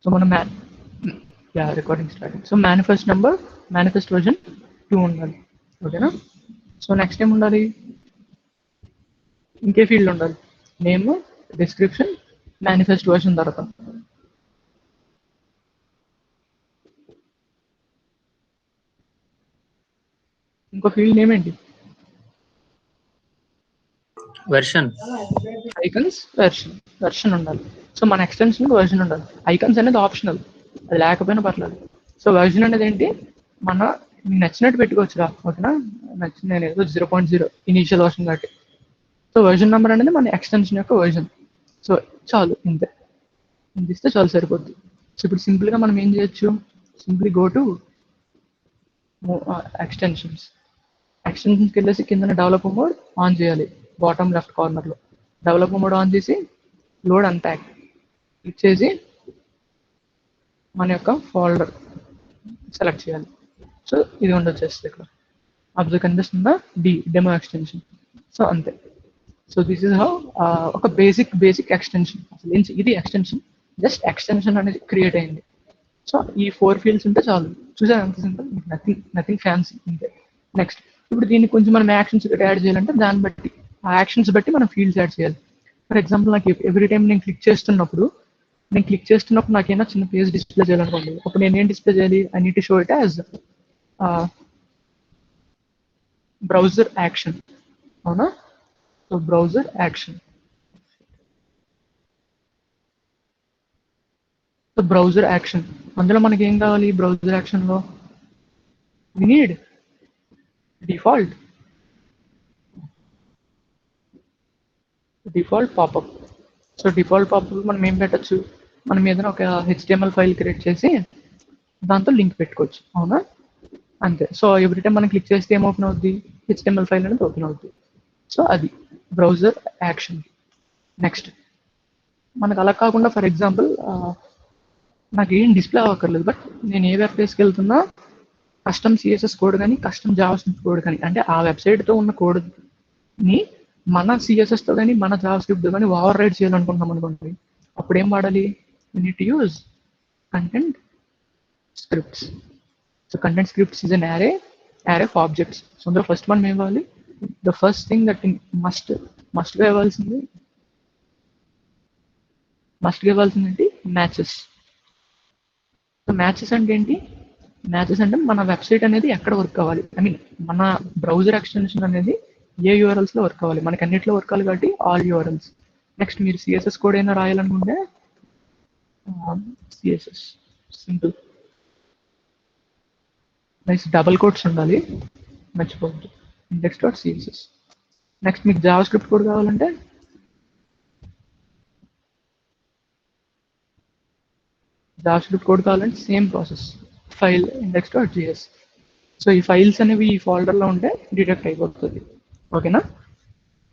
So మనం recording starting. So manifest version 2 ఉండాలి. ఓకేనా? సో నెక్స్ట్ ఏం ఉండాలి? ఇంకే ఫీల్డ్ ఉండాలి. నేమ్, డిస్క్రిప్షన్, మేనిఫెస్ట్ వర్షన్ తర్వాత ఇంకో ఫీల్డ్ నేమ్ ఏంటి? వెర్షన్. ఐకన్స్ వెర్షన్ ఉండాలి. సో మన ఎక్స్టెన్షన్ వెర్షన్ ఉండాలి. ఐకన్స్ అనేది ఆప్షనల్, అది లేకపోయినా పర్లేదు. సో వెర్షన్ అనేది ఏంటి? మన నచ్చినట్టు పెట్టుకోవచ్చురా. ఓకేనా? నచ్చిన నేను ఏదో 0.0 ఇనీషియల్ వర్షన్ కాబట్టి. సో వెర్షన్ నెంబర్ అనేది మన ఎక్స్టెన్షన్ యొక్క వెర్షన్. సో చాలు, ఇంతే. ఇంత ఇస్తే చాలు, సరిపోద్ది. సో ఇప్పుడు సింపుల్గా మనం ఏం చేయొచ్చు? సింప్లీ గో టు ఎక్స్టెన్షన్స్కి వెళ్ళేసి కింద డెవలపర్ మోడ్ ఆన్ చేయాలి. బాటమ్ లెఫ్ట్ కార్నర్లో డెవలపర్ మోడ్ ఆన్ చేసి లోడ్ అన్ప్యాక్ క్లిక్ చేసి మన యొక్క ఫోల్డర్ సెలెక్ట్ చేయాలి. సో ఇది వచ్చేస్తుంది ఇక్కడ. అబ్జర్వ్ కనిపిస్తుందా? Demo extension. సో అంతే. సో దిస్ ఇస్ హౌ ఒక బేసిక్ ఎక్స్టెన్షన్. అసలు ఇది ఎక్స్టెన్షన్, జస్ట్ ఎక్స్టెన్షన్ అనేది క్రియేట్ అయింది. సో ఈ 4 ఫీల్డ్స్ ఉంటే చాలు. చూసారు ఎంత సింపుల్, నథింగ్ ఫ్యాన్సీ, అంతే. నెక్స్ట్ ఇప్పుడు దీన్ని కొంచెం మనం యాక్షన్స్ యాడ్ చేయాలంటే దాన్ని బట్టి, ఆ యాక్షన్స్ బట్టి మనం ఫీల్డ్స్ యాడ్ చేయాలి. ఫర్ ఎగ్జాంపుల్ నాకు ఎవ్రీ టైం నేను క్లిక్ చేస్తున్నప్పుడు నాకేనా చిన్న పేజ్ డిస్ప్లే చేయాలనుకోండి. అప్పుడు నేను ఏం డిస్ప్లే చేయాలి? I need to show it as browser action. అవునా? So browser action. So browser action అందులో మనకి ఏం కావాలి? బ్రౌజర్ యాక్షన్లో we need default popup. So default popup మనం ఏం పెట్టచ్చు? మనం ఏదైనా ఒక HTML ఫైల్ క్రియేట్ చేసి దాంతో లింక్ పెట్టుకోవచ్చు. అవునా? అంతే. సో ఎవ్రీ టైం మనం క్లిక్ చేస్తే ఏం ఓపెన్ అవుద్ది? HTML ఫైల్ అనేది ఓపెన్ అవుద్ది. సో అది బ్రౌజర్ యాక్షన్. నెక్స్ట్ మనకు అలా కాకుండా, ఫర్ ఎగ్జాంపుల్ నాకు ఏం డిస్ప్లే అవ్వక్కర్లేదు, బట్ నేను ఏ వెబ్ పేజ్కి వెళ్తున్నా కస్టమ్ CSS కోడ్ కానీ కస్టమ్ జావాస్క్రిప్ట్ కోడ్ కానీ, అంటే ఆ వెబ్సైట్తో ఉన్న కోడ్ని మన CSSతో కానీ మన జావాస్క్రిప్ట్తో కానీ ఓవర్ రైడ్ చేయాలనుకుంటున్నాం అనుకోండి. అప్పుడు ఏం వాడాలి? we need to use content scripts. So content scripts is an array of objects. So అందులో ఫస్ట్ మనం ఏం కావాలి? ద ఫస్ట్ థింగ్ దట్ మస్ట్గా ఇవ్వాల్సింది ఏంటి? మ్యాచెస్. సో మ్యాచెస్ అంటే ఏంటి? మ్యాచెస్ అంటే మన వెబ్సైట్ అనేది ఎక్కడ వర్క్ అవ్వాలి, ఐ మీన్ మన బ్రౌజర్ ఎక్స్టెన్షన్ అనేది ఏ URLsలో వర్క్ అవ్వాలి. మనకి అన్నింటిలో వర్క్ అవ్వాలి కాబట్టి ఆల్ URLs. నెక్స్ట్ మీరు CSS కోడ్ అయినా రాయాలనుకుంటే CSS simple next double quotes ఉండాలి, మర్చిపోవద్దు. index.css. నెక్స్ట్ మీకు జావాస్క్రిప్ట్ కోడ్ కావాలంటే same process, file index.js. So ఈ ఫైల్స్ అనేవి ఈ ఫోల్డర్లో ఉంటే డిటెక్ట్ అయిపోతుంది. ఓకేనా?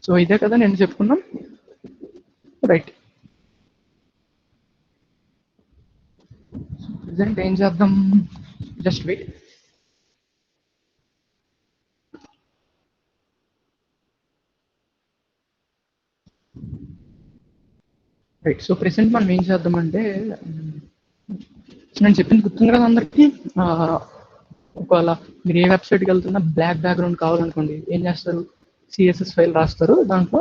సో ఇదే కదా నేను చెప్పుకున్నాం, రైట్? ప్రెజెంట్ ఏం చేద్దాం? Just wait. Right. So present మనం ఏం చేద్దామంటే, నేను చెప్పింది గుర్తుంది కదా అందరికీ? ఒకవేళ మీరు ఏ వెబ్సైట్కి వెళ్తున్నా బ్లాక్ బ్యాక్గ్రౌండ్ కావాలనుకోండి, ఏం చేస్తారు? CSS ఫైల్ రాస్తారు, దాంట్లో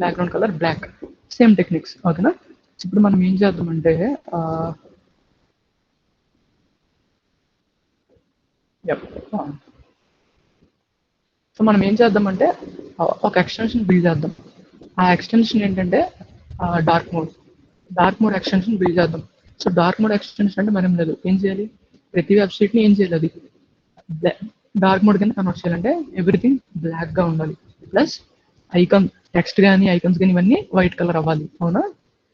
background colour black. Same techniques. ఓకేనా? ఇప్పుడు మనం ఏం చేద్దామంటే, సో మనం ఏం చేద్దామంటే ఒక ఎక్స్టెన్షన్ బిల్డ్ చేద్దాం. ఆ ఎక్స్టెన్షన్ ఏంటంటే డార్క్ మోడ్ ఎక్స్టెన్షన్ బిల్డ్ చేద్దాం. సో డార్క్ మోడ్ ఎక్స్టెన్షన్ అంటే మనం లేదు, ఏం చేయాలి? ప్రతి వెబ్సైట్ని ఏం చేయాలి? అది డార్క్ మోడ్ కింద కన్వర్ట్ చేయాలంటే ఎవ్రీథింగ్ బ్లాక్గా ఉండాలి, ప్లస్ టెక్స్ట్ కానీ ఐకన్స్ కానీ ఇవన్నీ వైట్ కలర్ అవ్వాలి. అవునా?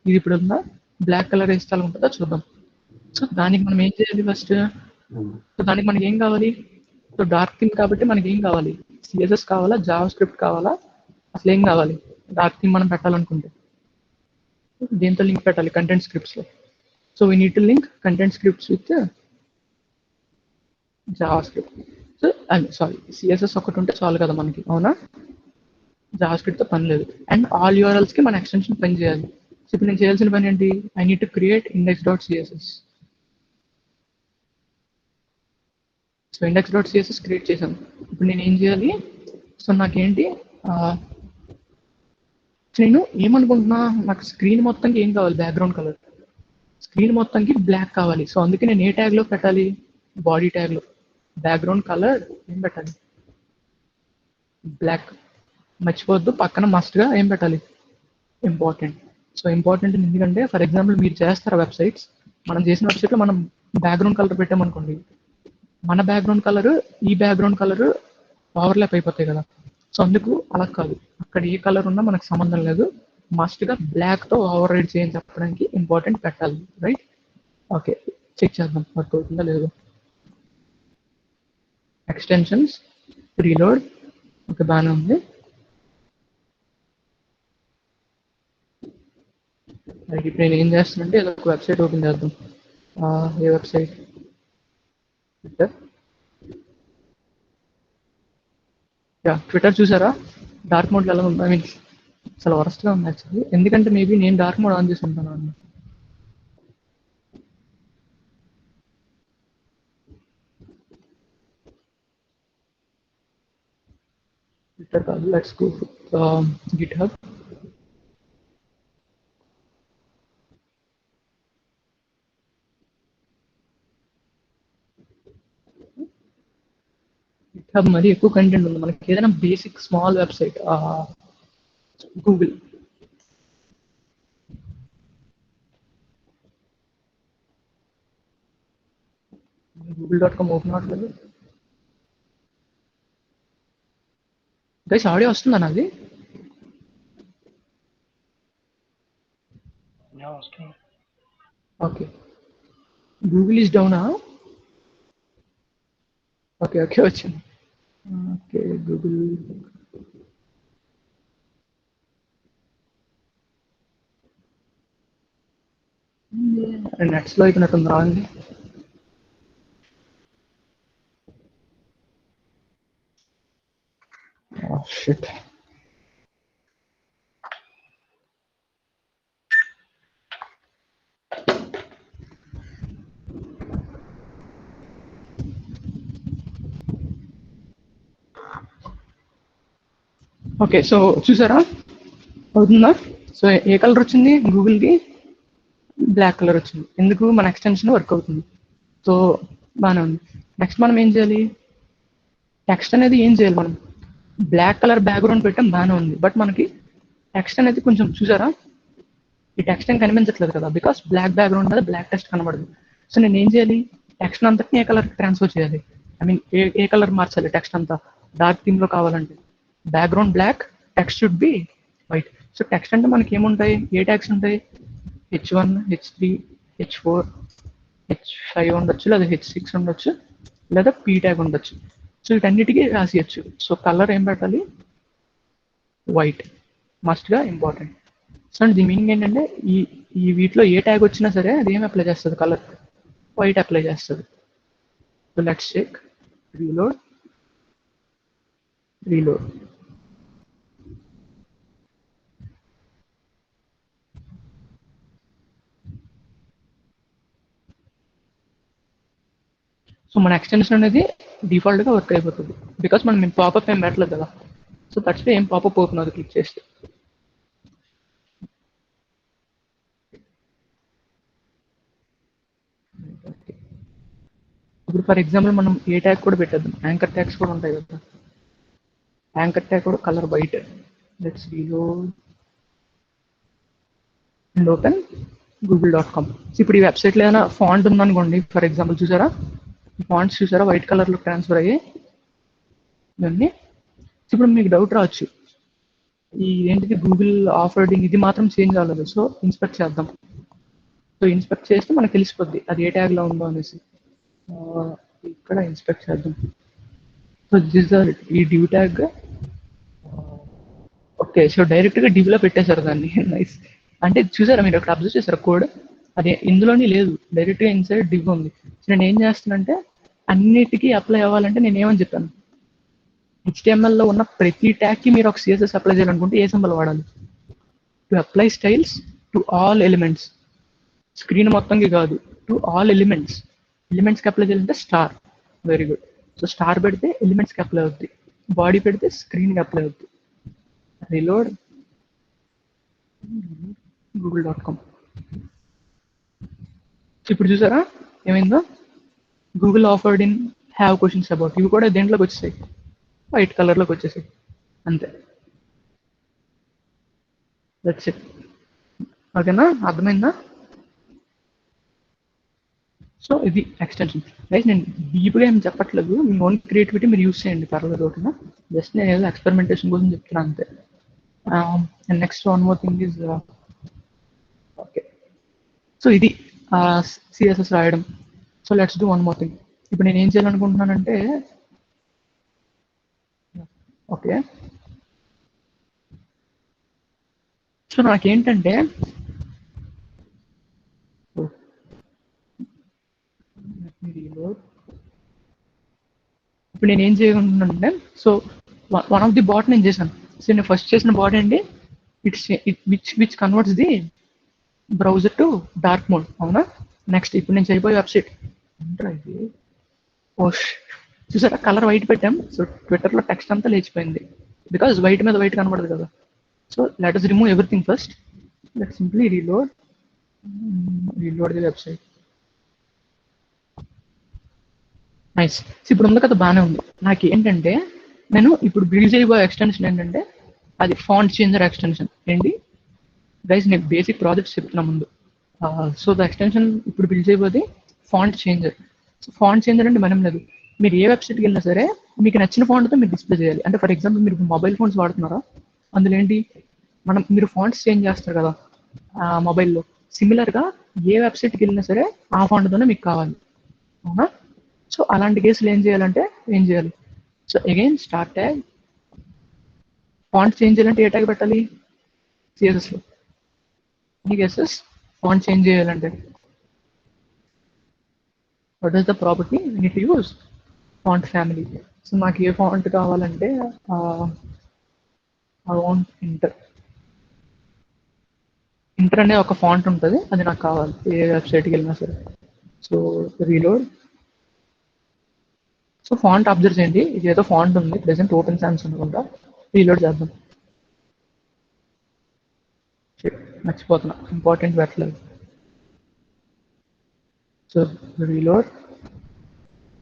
ఇది ఇప్పుడు బ్లాక్ కలర్ వేస్తే అలా ఉంటుందో చూద్దాం. సో దానికి మనం ఏం చేయాలి? ఫస్ట్ సో దానికి మనకి ఏం కావాలి? సో డార్క్ థీమ్ కాబట్టి మనకి ఏం కావాలి? CSS కావాలా, జావాస్క్రిప్ట్ కావాలా, అసలు ఏం కావాలి? డార్క్ థీమ్ మనం పెట్టాలనుకుంటే దేంతో లింక్ పెట్టాలి? కంటెంట్ స్క్రిప్ట్స్లో. So we need to link content scripts with JavaScript. So sorry, CSS ఒకటి ఉంటే చాలు కదా మనకి. అవునా? జావాస్క్రిప్ట్తో పని లేదు. అండ్ ఆల్ URLsకి మన ఎక్స్టెన్షన్ పని చేయాలి. సో ఇప్పుడు నేను చేయాల్సిన పని ఏంటి? I need to create index.css. So index.css create చేశాను. ఇప్పుడు నేను ఏం చేయాలి? సో నాకేంటి నేను ఏమనుకుంటున్నా, నాకు స్క్రీన్ మొత్తంకి ఏం కావాలి? Background colour. స్క్రీన్ మొత్తంకి బ్లాక్ కావాలి. సో అందుకే నేను ఏ ట్యాగ్లో పెట్టాలి? బాడీ ట్యాగ్లో బ్యాక్గ్రౌండ్ కలర్ ఏం పెట్టాలి? బ్లాక్. మర్చిపోవద్దు, పక్కన మస్ట్గా ఏం పెట్టాలి? ఇంపార్టెంట్. సో ఇంపార్టెంట్ ఎందుకంటే ఫర్ ఎగ్జాంపుల్ మీరు చేస్తారు వెబ్సైట్స్, మనం చేసిన వెబ్సైట్లో మనం బ్యాక్గ్రౌండ్ కలర్ పెట్టామనుకోండి, మన బ్యాక్గ్రౌండ్ కలర్ ఈ బ్యాక్గ్రౌండ్ కలర్ ఓవర్లాప్ అయిపోతాయి కదా. సో అందుకు అలా కాదు, అక్కడ ఏ కలర్ ఉన్నా మనకు సంబంధం లేదు, మస్ట్గా బ్లాక్తో ఓవర్ రైడ్ చేయని చెప్పడానికి ఇంపార్టెంట్ పెట్టాలి, రైట్? ఓకే, చెక్ చేద్దాం వర్క్ అవుతుందా లేదు. ఎక్స్టెన్షన్స్, రీలోడ్, ఓకే బాగానే ఉంది. ఇప్పుడు నేను ఏం చేస్తానంటే ఏదో ఒక వెబ్సైట్ ఓపెన్ చేద్దాం. ఏ వెబ్సైట్? ట్విట్టర్. ట్విట్టర్ చూసారా డార్క్ మోడ్లో ఎలా ఉంది? ఐ మీన్ చాలా వరస్ట్గా ఉంది యాక్చువల్లీ, ఎందుకంటే మేబీ నేను డార్క్ మోడ్ ఆన్ చేసి ఉంటాను అన్న. ట్విట్టర్ కాదు, let's go GitHub. GitHub మరి ఎక్కువ కంటెంట్ ఉంది. మనకి ఏదైనా basic small website, Google. google.com open అవ్వట్లేదు. గైస్ ఆడియో వస్తుందా నాది? Okay, Google is down? Okay okay వచ్చింది. Okay Google. నెట్ స్లో అయిపోయినట్టుంది, రాండి. షిట్. ఓకే, సో చూసారా అవుతుందా? సో ఏ కలర్ వచ్చింది గూగుల్కి? బ్లాక్ కలర్ వచ్చింది. ఎందుకు? మన ఎక్స్టెన్షన్ వర్క్ అవుతుంది. సో బాగానే ఉంది. నెక్స్ట్ మనం ఏం చేయాలి? టెక్స్ట్ అనేది ఏం చేయాలి? మనం బ్లాక్ కలర్ బ్యాక్గ్రౌండ్ పెట్టాం, బాగానే ఉంది, బట్ మనకి టెక్స్ట్ అనేది కొంచెం చూసారా, ఈ టెక్స్ట్ ఏం కనిపించట్లేదు కదా, బికాస్ బ్లాక్ బ్యాక్గ్రౌండ్ మీద బ్లాక్ టెక్స్ట్ కనబడదు. సో నేను ఏం చేయాలి? టెక్స్ట్ అంతటిని ఏ కలర్ ట్రాన్స్ఫర్ చేయాలి? ఐ మీన్ ఏ కలర్ మార్చాలి? టెక్స్ట్ అంతా డార్క్ థీమ్లో కావాలంటే background black, text should be white. So text అంటే మనకి ఏముంటాయి? ఏ ట్యాగ్స్ ఉంటాయి? H1, H3, H4, H5 ఉండొచ్చు, లేదా H6 ఉండొచ్చు, లేదా P ట్యాగ్ ఉండొచ్చు. సో వీటన్నిటికీ రాసియచ్చు. సో కలర్ ఏం పెట్టాలి? వైట్, మస్ట్గా ఇంపార్టెంట్. సో దీని మీనింగ్ ఏంటంటే ఈ వీటిలో ఏ ట్యాగ్ వచ్చినా సరే అది ఏం అప్లై చేస్తుంది? కలర్ వైట్ అప్లై చేస్తుంది. So let's check. Reload. So మన ఎక్స్టెన్షన్ అనేది డిఫాల్ట్గా వర్క్ అయిపోతుంది, బికాస్ మనం పాపప్ ఏం పెట్టలేదు కదా. సో దట్స్ ఏం పాపప్ ఓపెన్ అవుతుంది క్లిక్ చేస్తే. ఇప్పుడు ఫర్ ఎగ్జాంపుల్ మనం ఏ ట్యాగ్ కూడా పెట్టేద్దాం, యాంకర్ ట్యాగ్స్ కూడా ఉంటాయి కదా. యాంకర్ ట్యాగ్ కూడా colour white. Let's reload and open google.com. ఇప్పుడు ఈ వెబ్సైట్లో ఏదైనా ఫాంట్ ఉందనుకోండి, ఫర్ ఎగ్జాంపుల్ చూసారా, ఈ ఫాంట్స్ చూసారా వైట్ కలర్లో ట్రాన్స్ఫర్ అయ్యాయి ఇవన్నీ. ఇప్పుడు మీకు డౌట్ రావచ్చు, ఈ ఏంటిది గూగుల్ ఆఫర్డింగ్ ఇది మాత్రం చేంజ్ అవ్వలేదు. సో ఇన్స్పెక్ట్ చేద్దాం. సో ఇన్స్పెక్ట్ చేస్తే మనకు తెలిసిపోద్ది అది ఏ ట్యాగ్లో ఉందో అనేసి. ఇక్కడ ఇన్స్పెక్ట్ చేద్దాం. సో దిస్ ఈ డివ్ ట్యాగ్. ఓకే, సో డైరెక్ట్గా డివ్లో పెట్టేశారు దాన్ని. నైస్. అంటే చూసారా మీరు అక్కడ అబ్జర్వ్ చేశారు కోడ్, అదే ఇందులోని లేదు, డైరెక్ట్గా ఇన్సైడ్ డివ్ ఉంది. సో నేను ఏం చేస్తానంటే అన్నిటికీ అప్లై అవ్వాలంటే నేను ఏమని చెప్పాను, HTML లో ఉన్న ప్రతి ట్యాగ్కి మీరు ఒక CSS అప్లై చేయాలనుకుంటే ఏ సింబల్ వాడాలి? To apply styles to all elements. Screen మొత్తంకి కాదు, టు ఆల్ ఎలిమెంట్స్కి అప్లై చేయాలంటే star. Very good. So star పెడితే ఎలిమెంట్స్కి అప్లై అవుద్ది, బాడీ పెడితే స్క్రీన్కి అప్లై అవుద్ది. Reload google.com. ఇప్పుడు చూసారా ఏమైందో? Google offered in have questions about, ఇవి కూడా దేంట్లోకి వచ్చేసాయి, వైట్ కలర్లోకి వచ్చేసాయి అంతే. That's it. ఓకేనా, అర్థమైందా? సో ఇది ఎక్స్టెన్షన్ రైట్. నేను డీప్గా ఏం చెప్పట్లేదు, మీ ఓన్ క్రియేటివిటీ మీరు యూస్ చేయండి, పర్లేదు. ఓకేనా, జస్ట్ నేను ఏదో ఎక్స్పెరిమెంటేషన్ కోసం చెప్తున్నాను అంతే. And next one more thing is, okay, so ఇది సిఎస్ఎస్ రాయడం. So let's do one more thing. ఇప్పుడు నేను ఏం చేయాలనుకుంటున్నానంటే, ఓకే, సో నాకేంటంటే ఇప్పుడు నేను ఏం చేయకుంటున్నానంటే, so one of the bot నేను చేశాను. సో నేను ఫస్ట్ చేసిన బాట్ ఏంటి, which converts the browser to dark mode, అవునా? నెక్స్ట్ ఇప్పుడు నేను చేయబోయే వెబ్సైట్ ఇది, ఓష్, చూసారా కలర్ వైట్ పెట్టాం. సో ట్విట్టర్లో టెక్స్ట్ అంతా లేచిపోయింది, బికాస్ వైట్ మీద వైట్ కనబడదు కదా. So let us remove everything first. Let simply reload the website. Nice. ఇప్పుడు ఉంది కదా, బాగానే ఉంది. నాకు ఏంటంటే, నేను ఇప్పుడు బిల్డ్ చేయబోయే ఎక్స్టెన్షన్ ఏంటంటే, అది ఫాంట్ చేంజర్ ఎక్స్టెన్షన్. ఏంటి గైస్, నేను బేసిక్ ప్రాజెక్ట్స్ చెప్తున్నా ముందు. సో ద ఎక్స్టెన్షన్ ఇప్పుడు బిల్డ్ చేయబోది font changer. So font changer అంటే మనం లేదు, మీరు ఏ వెబ్సైట్కి వెళ్ళినా సరే మీకు నచ్చిన ఫాంట్తో మీరు డిస్ప్లే చేయాలి. అంటే ఫర్ ఎగ్జాంపుల్ మీరు మొబైల్ ఫోన్స్ వాడుతున్నారా, అందులో ఏంటి మీరు ఫాంట్స్ చేంజ్ చేస్తారు కదా మొబైల్లో, సిమిలర్గా ఏ వెబ్సైట్కి వెళ్ళినా సరే ఆ ఫాంట్తోనే మీకు కావాలి, అవునా? సో అలాంటి కేసులు ఏం చేయాలంటే, so again start tag, font change చేయాలంటే ఏ ట్యాగ్ పెట్టాలి, సిఎస్ఎస్లో. ఎనీ గెసెస్ ఫాంట్ చేంజ్ చేయాలంటే what is the property we need to use? Font family. So నాకు ఏ ఫాంట్ కావాలంటే, ఐ వాంట్ ఇంటర్ అనే ఒక ఫాంట్ ఉంటుంది, అది నాకు కావాలి ఏ వెబ్సైట్కి వెళ్ళినా సరే. So reload. So font observe చేయండి, ఇది ఏదో ఫాంట్ ఉంది ప్రెసెంట్, ఓపెన్ సాన్స్ అనుకుంటా. రీలోడ్ చేద్దాం. మర్చిపోతున్నా, ఇంపార్టెంట్ పెట్టలేదు. So reload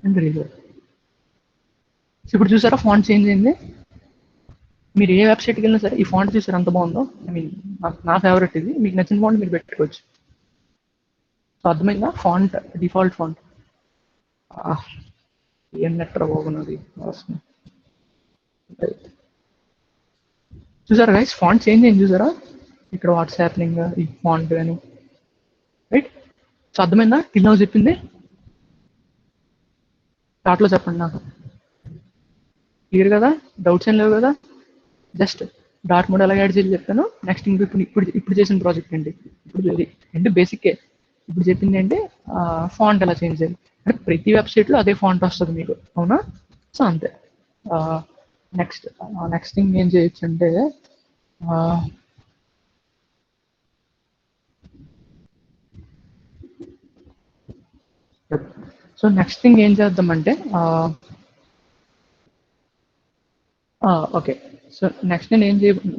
and reload. ఇప్పుడు చూసారా ఫాంట్ చేంజ్ అయింది. మీరు ఏ వెబ్సైట్కి వెళ్ళినా సరే ఈ ఫాంట్ చూసారు ఎంత బాగుందో. ఐ మీన్ నా ఫేవరెట్ ఇది, మీకు నచ్చిన ఫాంట్ మీరు పెట్టుకోవచ్చు. సో అర్థమైందా? Font default font. ఏం నెట్రా బాగున్నది. చూసారా గైస్, ఫాంట్ చేంజ్ అయింది చూసారా, ఇక్కడ వాట్సాప్ లింక్ ఈ ఫాంట్ అని, రైట్? సో అర్థమైందా ఇలా చెప్పింది? చాట్లో చెప్పండి నాకు, క్లియర్ కదా, డౌట్స్ ఏం లేవు కదా? జస్ట్ డార్క్ మోడ్ ఎలా యాడ్ చేయాలి చెప్పాను. నెక్స్ట్ ఇప్పుడు చేసిన ప్రాజెక్ట్ ఏంటి, ఇప్పుడు అంటే బేసిక్కే ఇప్పుడు చెప్పింది అంటే ఫాంట్ ఎలా చేంజ్ చేయాలి. అంటే ప్రతి వెబ్సైట్లో అదే ఫాంట్ వస్తుంది మీకు, అవునా? సో అంతే. నెక్స్ట్ థింగ్ ఏం చేయొచ్చు అంటే, సో నెక్స్ట్ థింగ్ ఏం చేద్దామంటే, ఓకే, సో నెక్స్ట్ నేను ఏం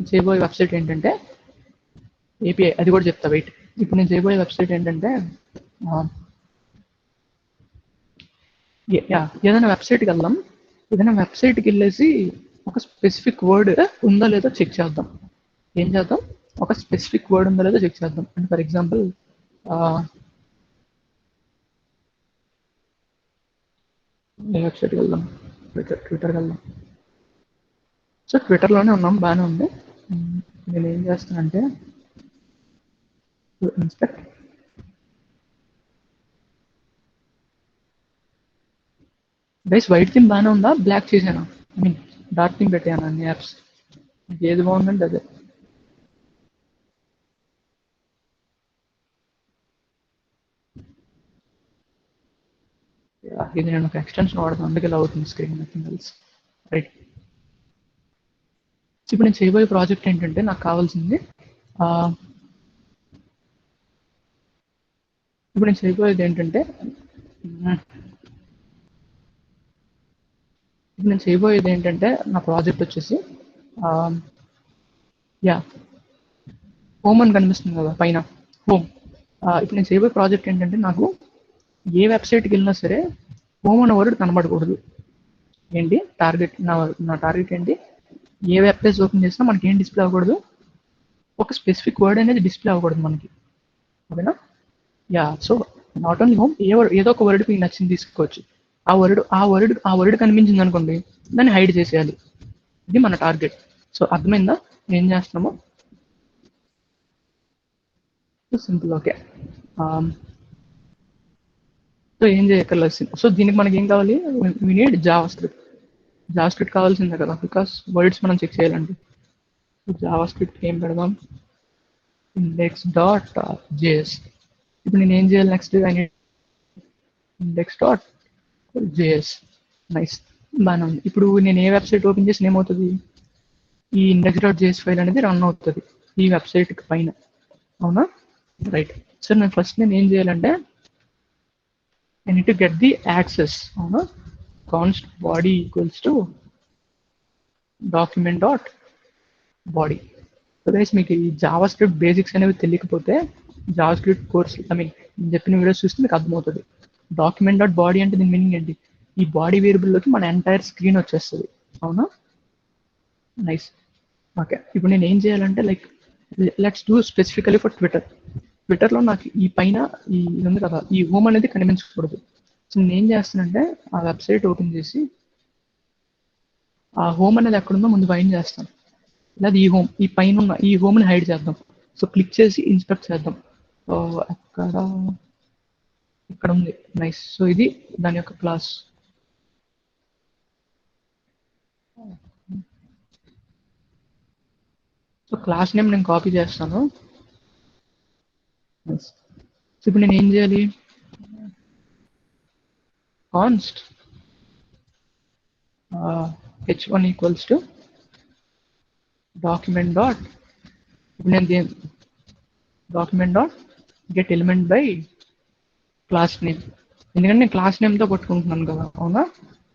చేయబోయే వెబ్సైట్ ఏంటంటే ఏపీఐ, అది కూడా చెప్తా వెయిట్. ఇప్పుడు నేను చేయబోయే వెబ్సైట్ ఏంటంటే, ఏదైనా వెబ్సైట్కి వెళ్దాం. ఏదైనా వెబ్సైట్కి వెళ్ళేసి ఒక స్పెసిఫిక్ వర్డ్ ఉందా లేదో చెక్ చేద్దాం. ఏం చేద్దాం, ఒక స్పెసిఫిక్ వర్డ్ ఉందా లేదో చెక్ చేద్దాం. అంటే ఫర్ ఎగ్జాంపుల్ ఏ వెబ్సైట్కి వెళ్దాం, ట్విట్టర్కి వెళ్దాం. సో ట్విట్టర్లోనే ఉన్నాం, బాగానే ఉంది. నేను ఏం చేస్తానంటే ఇన్స్పెక్ట్. గైస్ వైట్ థీమ్ బాగానే ఉందా, బ్లాక్ చేశాను, ఐ మీన్ డార్క్ థీమ్ పెట్టాను అన్ని యాప్స్, ఏది బాగుందంటే అదే. ఇది నేను ఒక ఎక్స్టెన్షన్ వాడతాను, అందుకే ఇలా అవుతుంది స్క్రీన్, నథింగ్ ఎల్స్, రైట్? ఇప్పుడు నేను చేయబోయే ప్రాజెక్ట్ ఏంటంటే, నాకు కావాల్సింది ఇప్పుడు నేను చేయబోయేది ఏంటంటే, ఇప్పుడు నేను చేయబోయేది ఏంటంటే నా ప్రాజెక్ట్ వచ్చేసి యా హోమ్ అని కనిపిస్తుంది కదా పైన హోమ్. ఇప్పుడు నేను చేయబోయే ప్రాజెక్ట్ ఏంటంటే నాకు ఏ వెబ్సైట్కి వెళ్ళినా సరే హోమ్ అనే వర్డ్ కనబడకూడదు. ఏంటి టార్గెట్, నా టార్గెట్ ఏంటి, ఏ వెబ్ పేజ్ ఓపెన్ చేసినా మనకి ఏం డిస్ప్లే అవ్వకూడదు, ఒక స్పెసిఫిక్ వర్డ్ అనేది డిస్ప్లే అవ్వకూడదు మనకి. ఓకేనా? Yeah. So not only home, ఏదో ఒక వర్డ్ మీకు నచ్చింది తీసుకోవచ్చు. ఆ వర్డ్ కనిపించింది అనుకోండి, దాన్ని హైడ్ చేసేయాలి. ఇది మన టార్గెట్. సో అర్థమైందా ఏం చేస్తున్నామో? సింపుల్. ఓకే. సో ఏం చేయక్కర్లేదు. సో దీనికి మనకి ఏం కావాలి, వీ నీడ్ జావా స్క్రిప్ట్ కావాల్సిందే కదా, బికాస్ వర్డ్స్ మనం చెక్ చేయాలండి. జావా స్క్రిప్ట్ ఏం పెడదాం, index.js. ఇప్పుడు నేను ఏం చేయాలి నెక్స్ట్, index.js. నైస్, బాగా ఉంది. ఇప్పుడు నేను ఏ వెబ్సైట్ ఓపెన్ చేసి ఏమవుతుంది, ఈ index.js ఫైల్ అనేది రన్ అవుతుంది ఈ వెబ్సైట్ పైన. అవునా? రైట్. సో నేను ఏం చేయాలంటే I need to get the access. అవునా? const body equals to document.body. So guys, మీకు ఈ జావా స్క్రిప్ట్ బేసిక్స్ అనేవి తెలియకపోతే జావా స్క్రిప్ట్ కోర్స్ నేను చెప్పిన వీడియోస్ చూస్తే మీకు అర్థమవుతుంది. document.body అంటే దీని మీనింగ్ ఏంటి, ఈ బాడీ వేరియబుల్లోకి మన ఎంటైర్ స్క్రీన్ వచ్చేస్తుంది. అవునా? నైస్. ఓకే. ఇప్పుడు నేను ఏం చేయాలంటే లెట్స్ డూ స్పెసిఫికలీ ఫర్ ట్విట్టర్లో నాకు ఈ పైన ఈ ఉంది కదా, ఈ హోమ్ అనేది కనిపించకూడదు. సో నేను ఏం చేస్తానంటే ఆ వెబ్సైట్ ఓపెన్ చేసి ఆ హోమ్ అనేది ఎక్కడుందో ముందు ఫైండ్ చేస్తాను. లేదా ఈ పైన ఉన్న ఈ హోమ్ని హైడ్ చేద్దాం. సో క్లిక్ చేసి ఇన్స్పెక్ట్ చేద్దాం. ఇక్కడ ఉంది. నైస్. సో ఇది దాని యొక్క క్లాస్. సో క్లాస్ నేమ్ నేను కాపీ చేస్తాను. సో ఇప్పుడు నేను ఏం చేయాలి, const h1 equals to document dot, ఇప్పుడు నేను document dot get element by class name, ఎందుకంటే నేను క్లాస్ నేమ్తో పట్టుకుంటున్నాను కదా. అవునా?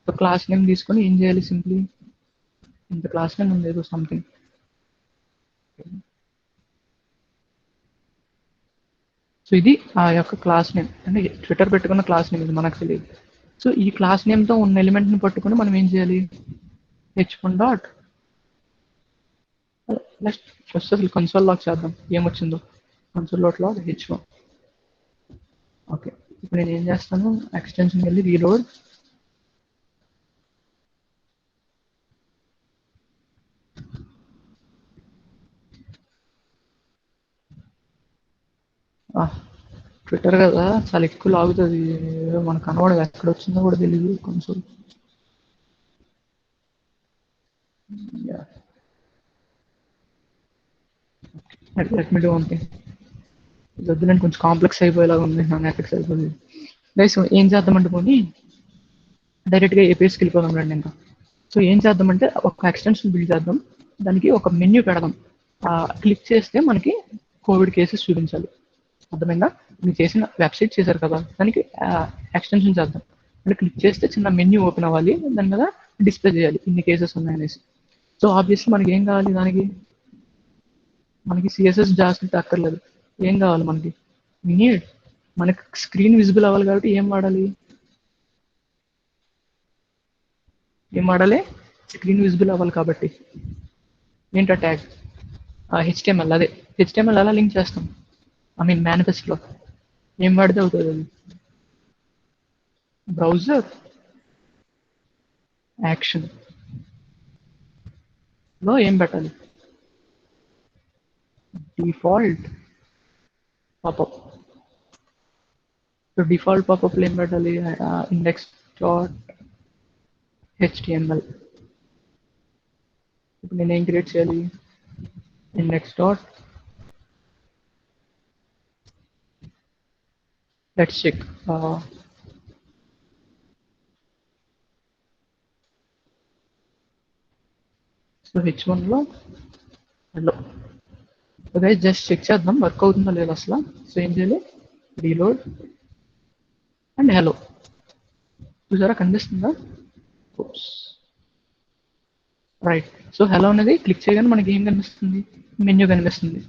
సో క్లాస్ నేమ్ తీసుకొని ఏం చేయాలి, సింప్లీ ఇంత క్లాస్ నేమ్ ఉంది ఏదో సంథింగ్. సో ఇది ఆ యొక్క క్లాస్ నేమ్, అంటే ట్విట్టర్ పెట్టుకున్న క్లాస్ నేమ్, ఇది మనకు తెలియదు. సో ఈ క్లాస్ నేమ్తో ఉన్న ఎలిమెంట్ని పట్టుకొని మనం ఏం చేయాలి, h1 డాట్ ఫస్ట్ అసలు కన్సోల్ లాక్ చేద్దాం ఏమొచ్చిందో. Console lock h1. ఓకే. ఇప్పుడు నేను ఏం చేస్తాను, ఎక్స్టెన్షన్ వెళ్ళి రీలోడ్. ట్విట్టర్ కదా చాలా ఎక్కువ లాగుతుంది, మనకు కనబడదు, ఎక్కడ వచ్చిందో కూడా తెలియదు console. Let me do one thing. ఇది వద్దులేండి, కొంచెం కాంప్లెక్స్ అయిపోయేలాగా ఉంది, నా నెట్ఫ్లిక్స్ అయిపోయింది. గైస్ ఏం చేద్దామంటే పోనీ డైరెక్ట్గా ఏపీఎస్కి వెళ్ళిపోదాం రండి ఇంకా. సో ఏం చేద్దామంటే ఒక ఎక్స్టెన్షన్ బిల్డ్ చేద్దాం, దానికి ఒక మెన్యూ పెడదాం. క్లిక్ చేస్తే మనకి కోవిడ్ కేసెస్ చూపించాలి. అర్థమైందా? మీరు చేసిన వెబ్సైట్ చేశారు కదా, దానికి ఎక్స్టెన్షన్ చేద్దాం. అంటే క్లిక్ చేస్తే చిన్న మెన్యూ ఓపెన్ అవ్వాలి, దాని మీద డిస్ప్లే చేయాలి ఇన్ని కేసెస్ ఉన్నాయనేసి. సో ఆబ్వియస్లీ మనకి ఏం కావాలి, మనకి సిఎస్ఎస్ జాస్తి అక్కర్లేదు. ఏం కావాలి మనకి, మనకి స్క్రీన్ విజిబుల్ అవ్వాలి కాబట్టి ఏం వాడాలి, స్క్రీన్ విజిబుల్ అవ్వాలి కాబట్టి ఏంటో ట్యాగ్ హెచ్టిఎంఎల్. అదే హెచ్టిఎంఎల్ ఎలా లింక్ చేస్తాం, మేనిఫెస్ట్లో ఏం వాడితే అవుతుంది అది, బ్రౌజర్ యాక్షన్ లో ఏం పెట్టాలి, default popup. So default popup ఏం పెట్టాలి, index.html. ఇప్పుడు నేను ఏం క్రియేట్ చేయాలి, let's check. సో h1 లో హలో. ఓకే, జస్ట్ చెక్ చేద్దాం వర్క్ అవుతుందో లేదు అసలు. సో ఏం చేయాలి, రీలోడ్ అండ్ హలో. చూసారా కనిపిస్తుందా? రైట్. సో హలో అనేది క్లిక్ చేయగానే మనకి ఏం కనిపిస్తుంది? మెన్యూ కనిపిస్తుంది.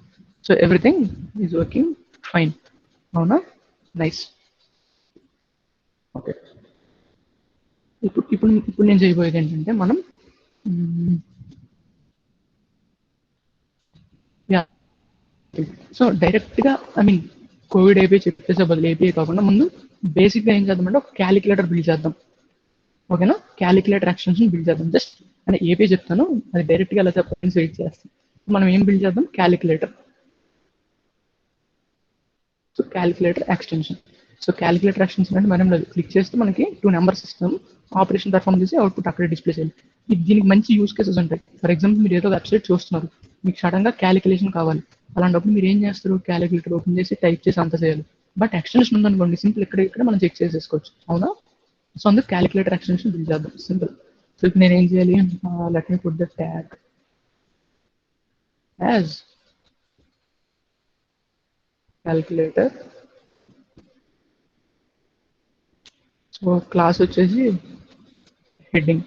So everything is working fine. అవునా? నైస్. ఓకే. ఇప్పుడు నేను చేయబోయేది ఏంటంటే మనం యా సో డైరెక్ట్గా ఐ మీన్ కోవిడ్ ఏపీ చెప్పేసే బదులు ఏపీ కాకుండా ముందు బేసిక్గా ఏం చేద్దామంటే ఒక క్యాలిక్యులేటర్ బిల్డ్ చేద్దాం. ఓకేనా? క్యాలిక్యులేటర్ యాక్షన్స్ బిల్డ్ చేద్దాం. జస్ట్ అంటే ఏపీ చెప్తాను, అది డైరెక్ట్గా ఎలా చెప్పని వెయిట్ చేస్తాం. మనం ఏం బిల్డ్ చేద్దాం? Calculator. So calculator extension. So calculator extension అంటే మనం క్లిక్ చేస్తే మనకి 2 నెంబర్స్ ఇస్తాం, ఆపరేషన్ పర్ఫామ్ చేసి అవుట్పుట్ అక్కడే డిస్ప్లే చేయాలి. దీనికి మంచి యూస్ కేసెస్ ఉంటాయి. ఫర్ ఎగ్జాంపుల్ మీరు ఏదో వెబ్సైట్ చూస్తున్నారు, మీకు సడన్గా క్యాలిక్యులేషన్ కావాలి. అలాంటప్పుడు మీరు ఏం చేస్తారు? క్యాలిక్యులేటర్ ఓపెన్ చేసి టైప్ చేసి అంత చేయాలి. బట్ ఎక్స్టెన్షన్ ఉందనుకోండి, సింపుల్ ఇక్కడ మనం చెక్ చేసేసుకోవచ్చు. అవునా? సో అందుకు క్యాలిక్యులేటర్ ఎక్స్టెన్షన్ బిల్డ్ చేద్దాం. సింపుల్. సో ఇప్పుడు నేను ఏం చేయాలి? Let me put the tag as calculator. So class వచ్చేసి హెడ్డింగ్.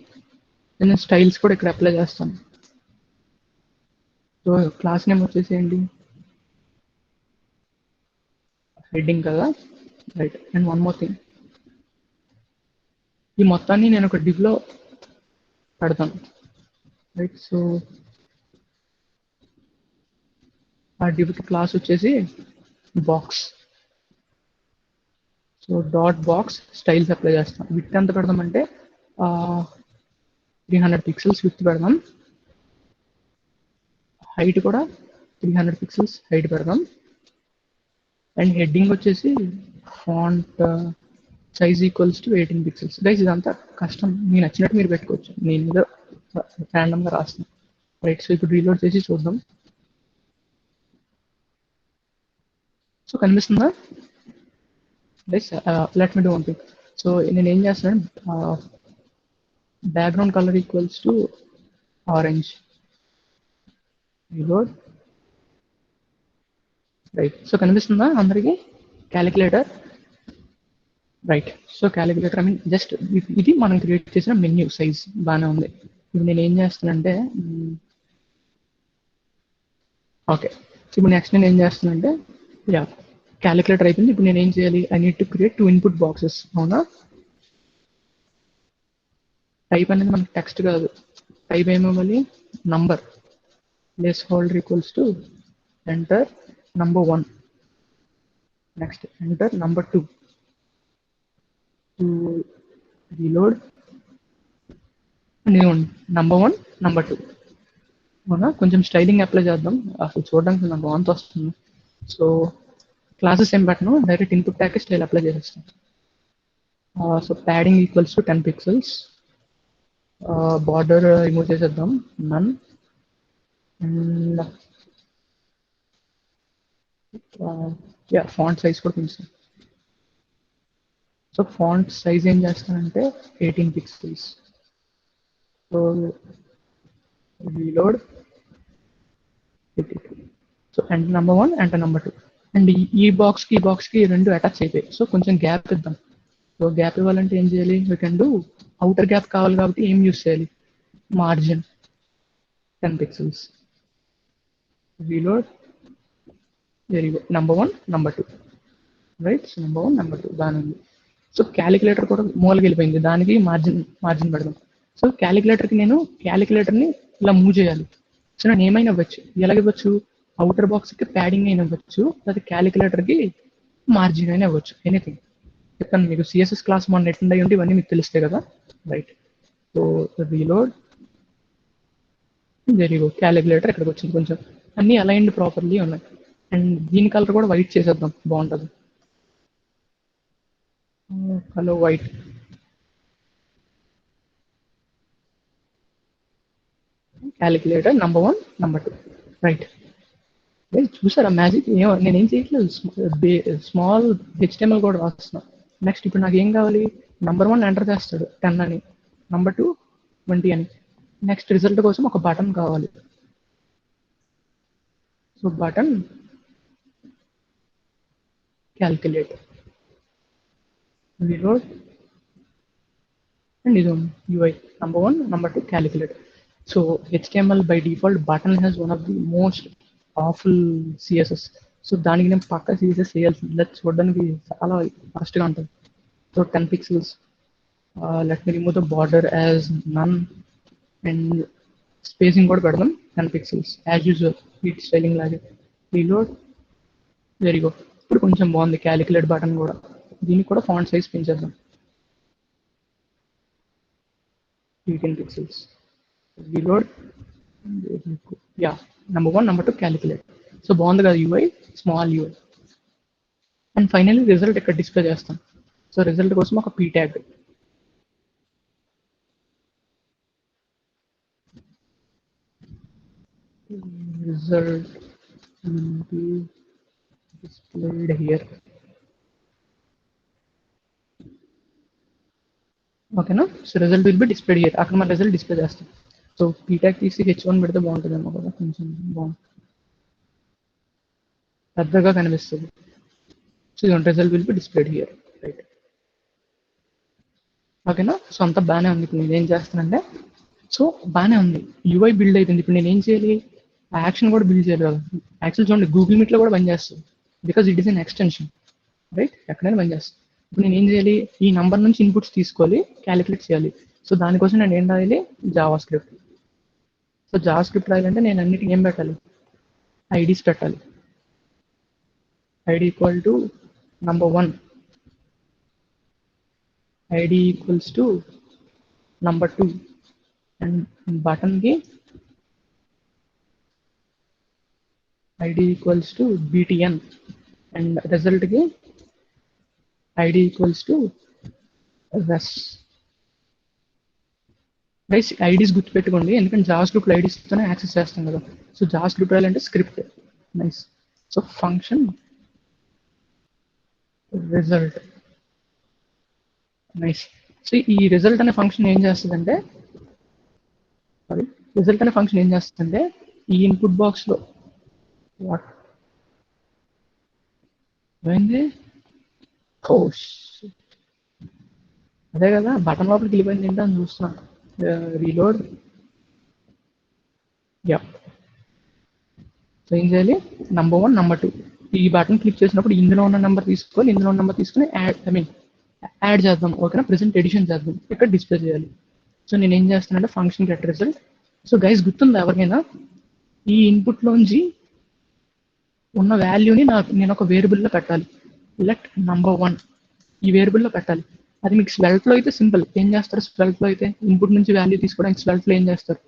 నేను స్టైల్స్ కూడా ఇక్కడ అప్లై చేస్తాను. సో క్లాస్ నేమ్ వచ్చేసి ఏంటి? హెడ్డింగ్ కదా? Right. And one more thing, ఈ మొత్తాన్ని నేను ఒక డివ్లో పెడతాను. రైట్. సో ఆ డివ్కి క్లాస్ వచ్చేసి box. So dot box styles apply చేస్తాం. విత్ ఎంత పెడదామంటే 300 పిక్సెల్స్ విత్ పెడదాం. హైట్ కూడా 300 పిక్సెల్స్ హైట్ పెడదాం. అండ్ హెడ్డింగ్ వచ్చేసి font size equals to 18 pixels. Guys ఇదంతా కష్టం, మీకు నచ్చినట్టు మీరు పెట్టుకోవచ్చు, నేను ఏదో ర్యాండమ్గా రాస్తాను. రైట్. సో ఇప్పుడు రీలోడ్ చేసి చూద్దాం. సో కనిపిస్తుందా? Guys let me do one thing. So నేను ఏం చేస్తున్నాను, background colour equals to orange. Reload. Right. So కనిపిస్తుందా అందరికి calculator? Right. So calculator I mean just ఇది మనం క్రియేట్ చేసిన మెన్యూ సైజ్ బాగానే ఉంది. ఇప్పుడు నేను ఏం చేస్తానంటే ఓకే, ఇప్పుడు నెక్స్ట్ నేను ఏం చేస్తానంటే యా క్యాలిక్యులేటర్ అయిపోయింది. ఇప్పుడు నేను ఏం చేయాలి? I need to create 2 input boxes. అవునా? టైప్ అనేది మనకి టెక్స్ట్ కాదు, టైప్ ఏమివ్వాలి? Number. Placeholder equals to enter number 1. Next enter number 2 to reload. number 1 number 2. అవునా? కొంచెం స్టైలింగ్ అప్లై చేద్దాం, అసలు చూడడానికి నాకు వాంతి వస్తుంది. సో క్లాసెస్ ఏం పెట్టను, direct input tag style apply చేసేస్తాం. So padding equals to 10 pixels. Border remove చేసేద్దాం, none. And ya font size కూడా పెంచుతాం. సో ఫాంట్ సైజ్ ఏం చేస్తానంటే 18 pixels. So reload. So enter number 1 enter number 2. And ఈ బాక్స్కి రెండు అటాచ్ అయిపోయాయి. సో కొంచెం గ్యాప్ ఇద్దాం. సో గ్యాప్ ఇవ్వాలంటే ఏం చేయాలి? We can do outer gap కావాలి కాబట్టి ఏం యూస్ చేయాలి? Margin 10 pixels. Reload. Very good. number 1 number 2. Right. So number 1 number 2 బాగానే ఉంది. సో క్యాలిక్యులేటర్ కూడా మూలకి వెళ్ళిపోయింది, దానికి మార్జిన్ పెడదాం. సో క్యాలిక్యులేటర్కి నేను క్యాలిక్యులేటర్ని ఇలా మూవ్ చేయాలి. సో నేను ఏమైనా ఇవ్వచ్చు. ఎలాగివ్వచ్చు? అవుటర్ బాక్స్కి ప్యాడింగ్ అయినా ఇవ్వచ్చు, లేదా క్యాలిక్యులేటర్కి మార్జిన్ అయినా ఇవ్వచ్చు. ఎనీథింగ్ చెప్తాను మీకు. సిఎస్ఎస్ క్లాస్ మొన్న అటెండ్ అయ్యి ఉంటే ఇవన్నీ మీకు తెలుస్తాయి కదా. Right. So reload. Very good. Calculator ఇక్కడికి వచ్చింది. కొంచెం అన్ని అలైన్డ్ ప్రాపర్లీ ఉన్నాయి. అండ్ దీని కలర్ కూడా వైట్ చేసేద్దాం, బాగుంటుంది. Hello white. Calculator number 1 number 2. Right. చూసారా మ్యాజిక్? నేనేం చేయట్లేదు, స్మాల్ హెచ్టిఎంఎల్ కూడా రాస్తున్నా. నెక్స్ట్ ఇప్పుడు నాకు ఏం కావాలి? number 1 ఎంటర్ చేస్తాడు 10 అని, number 2 20 అని. నెక్స్ట్ రిజల్ట్ కోసం ఒక బటన్ కావాలి. So button calculate. Reload. And ఇది UI number 1 number 2 calculate. So HTML by default button has one of the most awful CSS. So దానికి నేను పక్క CSS చేయాల్సింది, ఇలా చూడడానికి చాలా ఫాస్ట్గా ఉంటుంది. So 10 pixels. Let me remove the border as none and spacing కూడా పెడదాం 10 pixels as usual, హీట్ స్టైలింగ్ లాగే. Reload, very good. ఇప్పుడు కొంచెం బాగుంది. క్యాలిక్యులేట్ బటన్ కూడా, దీనికి కూడా ఫాంట్ సైజ్ పెంచేద్దాం 18 pixels. Reload. Yeah, number 1, number 2 calculate. So బాగుంది కదా UI, small UI. And finally result ఇక్కడ డిస్ప్లే చేస్తాం. సో రిజల్ట్ కోసం ఒక P tag, result will be displayed here. ఓకేనా? So result will be displayed here, అక్కడ మన రిజల్ట్ డిస్ప్లే చేస్తాం. సో పీ ట్యాగ్ తీసి H1 పెడితే బాగుంటుందేమో కదా, కొంచెం బాగుంది, పెద్దగా కనిపిస్తుంది. So result will be displayed here, right? ఓకేనా? సో అంతా బాగానే ఉంది. ఇప్పుడు నేను ఏం చేస్తానంటే, సో బాగానే ఉంది, యూఐ బిల్డ్ అయిపోయింది. ఇప్పుడు నేను ఏం చేయాలి, ఆ యాక్షన్ కూడా బిల్డ్ చేయాలి కదా. యాక్చువల్ చూడండి, గూగుల్ మీట్లో కూడా పనిచేస్తుంది, because it is an extension, right? ఎక్కడైనా పనిచేస్తుంది. ఇప్పుడు నేను ఏం చేయాలి, ఈ నంబర్ నుంచి ఇన్పుట్స్ తీసుకోవాలి, క్యాలిక్యులేట్ చేయాలి. సో దానికోసం నేను ఏం రాయాలి, JavaScript. So JavaScript రాయాలంటే నేను అన్నిటికీ ఏం పెట్టాలి, ఐడీస్ పెట్టాలి. ID equal to number 1, ID equals to number 2, and బటన్కి ID equals to btn, and రిజల్ట్కి ID equals to res. Guys IDs గుర్తుపెట్టుకోండి, ఎందుకంటే జావా స్క్రిప్ట్ ఐడీస్తోనే యాక్సెస్ చేస్తాం కదా. సో జావా స్క్రిప్ట్ రాయాలంటే script, nice. So function result, nice. So ఈ result అనే ఫంక్షన్ ఏం చేస్తుందంటే, రిజల్ట్ అనే ఫంక్షన్ ఏం చేస్తుందంటే, ఈ ఇన్పుట్ బాక్స్లో వాట్ పోయింది, అదే కదా బటన్ లోపలికి వెళ్ళిపోయింది ఏంటో అని చూస్తున్నాను. రీలోడ్. యా, సో ఏం చేయాలి, number 1, number 2, ఈ బటన్ క్లిక్ చేసినప్పుడు ఇందులో ఉన్న నెంబర్ తీసుకోవాలి, ఇందులో ఉన్న నెంబర్ తీసుకుని యాడ్ చేద్దాం. ఓకేనా? ప్రెసెంట్ ఎడిషన్ చేద్దాం, ఇక్కడ డిస్ప్లే చేయాలి. సో నేను ఏం చేస్తానంటే function get result. So guys గుర్తుందా ఎవరికైనా, ఈ ఇన్పుట్లోంచి ఉన్న వాల్యూని నేను ఒక వేరియబుల్లో పెట్టాలి. లెట్ number 1 ఈ వేరియబుల్లో పెట్టాలి. అది మీకు స్వెల్ట్లో అయితే సింపుల్, ఏం చేస్తారు స్వెల్ట్లో అయితే, ఇన్పుట్ నుంచి వాల్యూ తీసుకోవడానికి స్వెల్ట్లో ఏం చేస్తారు,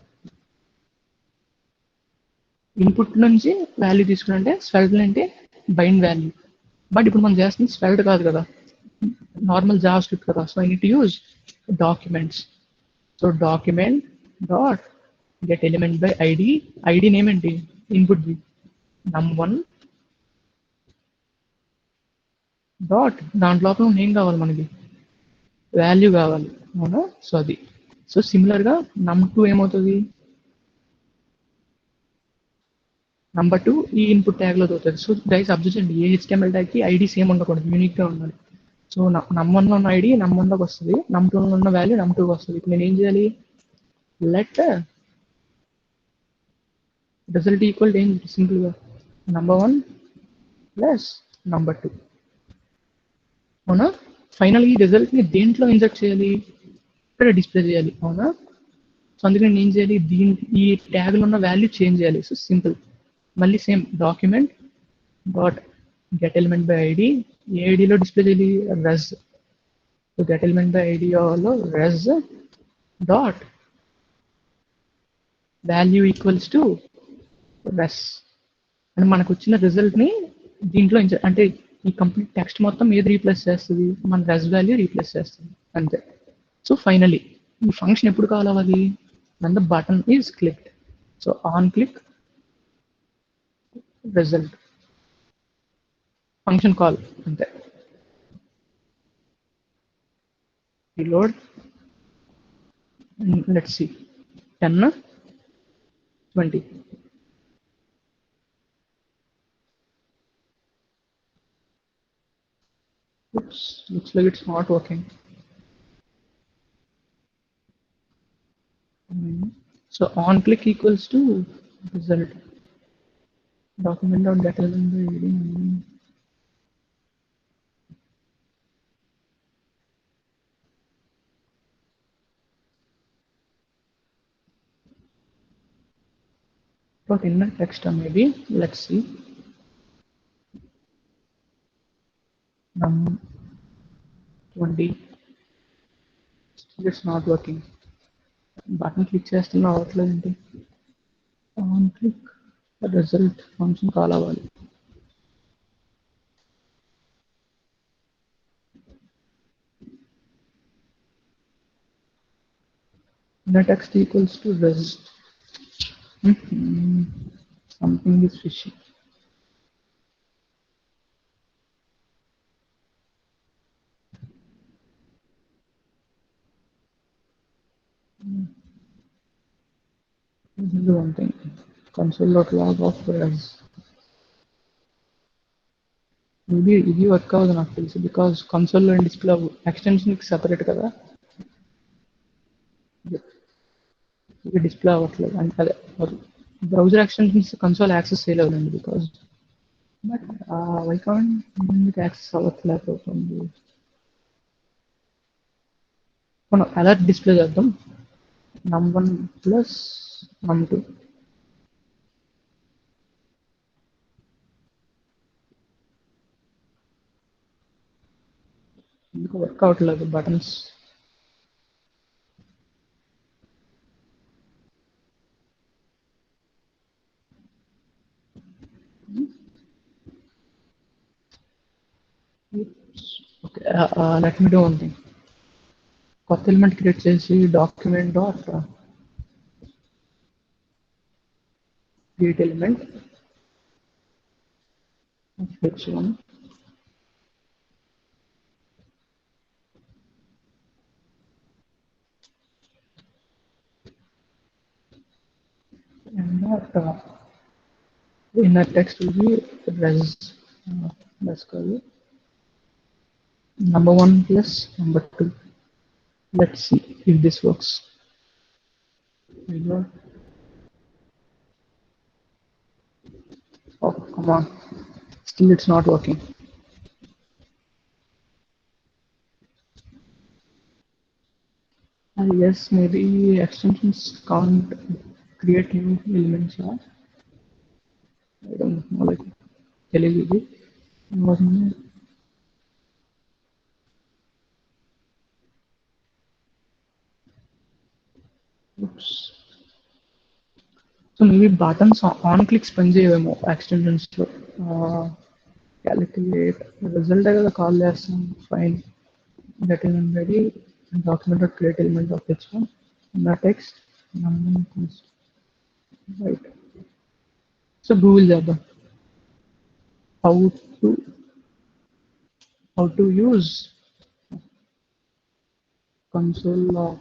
ఇన్పుట్ నుంచి వాల్యూ తీసుకుంటే స్వెల్ట్ అంటే బైండ్ వాల్యూ. బట్ ఇప్పుడు మనం చేస్తుంది స్వెల్ట్ కాదు కదా, నార్మల్ జావా స్క్రిప్ట్ కదా. So I need to use documents. So document dot get element by ID, ID name ఏంటి, ఇన్పుట్ బి num1 డాట్, దాంట్లో ఏం కావాలి మనకి, వాల్యూ కావాలి, అవునా? సో అది. సో సిమిలర్గా num2 ఏమవుతుంది, number 2 ఈ ఇన్పుట్ ట్యాగ్లో అవుతుంది. సో గైస్ అబ్జర్వ్ చేయండి, ఏ HTML ట్యాగ్కి ఐడి సేమ్ ఉండకూడదు, యూనిక్గా ఉండాలి. సో num1లో ఉన్న ఐడి num1లోకి వస్తుంది, num2లో ఉన్న వాల్యూ num2కి వస్తుంది. ఇప్పుడు నేను ఏం చేయాలి, లెట్ రిజల్ట్ ఈక్వల్ ఏం సింపుల్గా number 1 ప్లస్ number 2, అవునా? ఫైనల్ ఈ రిజల్ట్ని దేంట్లో ఇన్సర్ట్ చేయాలి, ఇక్కడ డిస్ప్లే చేయాలి, అవునా? సో అందుకని నేను ఏం చేయాలి, ఈ ట్యాగ్లో ఉన్న వాల్యూ చేంజ్ చేయాలి. సో సింపుల్, మళ్ళీ same document dot get element by ID, ఏ ఐడిలో డిస్ప్లే చేయాలి, res. So get element by ఐడిలో res dot value equals to res. And మనకు వచ్చిన రిజల్ట్ని దీంట్లో అంటే ఈ కంప్లీట్ టెక్స్ట్ మొత్తం ఏది రీప్లేస్ చేస్తుంది, మన రెస్ వాల్యూ రీప్లేస్ చేస్తుంది, అంతే. సో ఫైనలీ ఈ ఫంక్షన్ ఎప్పుడు కాల్ అవ్వాలి, when the button is clicked. So on click result, function call, అంతే. Reload, and let's see, 10, 20. Oops, looks like it's not working. So on click equals to result. Document.get element by reading. Dot inner text maybe. Let's see. Num 20. Still it's not working. Button click చేస్తున్నా అవట్లేదండి. On click the result function call అవ్వాలి. Inner text equals to res. Something is fishy. This is the one thing. Console.log of res. Maybe ఇది work అవ్వదు నాకు తెలిసి because కన్సోల్లో display ఎక్స్టెన్షన్కి separate కదా, ఇది display అవ్వట్లేదు అంటే అదే బ్రౌజర్ ఎక్స్టెన్షన్స్ కన్సోల్ యాక్సెస్ చేయలేదండి బికాస్ బట్ వైకాన్ ఎందుకు యాక్సెస్ అవ్వట్లేకపోతుంది. మనం అలర్ట్ డిస్ప్లే చేద్దాం. num1 plus num2. ఎందుకు వర్క్ అవ్వట్లేదు buttons. Okay, let me do one thing. కొత్త ఎలిమెంట్ క్రియేట్ చేసి document dot create element h1 and dot inner text will be res. Let's call it number1 plus number2. Let's see if this works. Oh, come on. Still it's not working. I guess maybe extensions can't create new elements. I don't know. Like, తెలియదు. Oops. So maybe buttons on clicks పనిచేయవేమో extensions లో. Calculate result కదా call చేస్తాం. Fine. That is ready. Document or create element of h1. The text. Right. So Google చేద్దాం. How to use console log.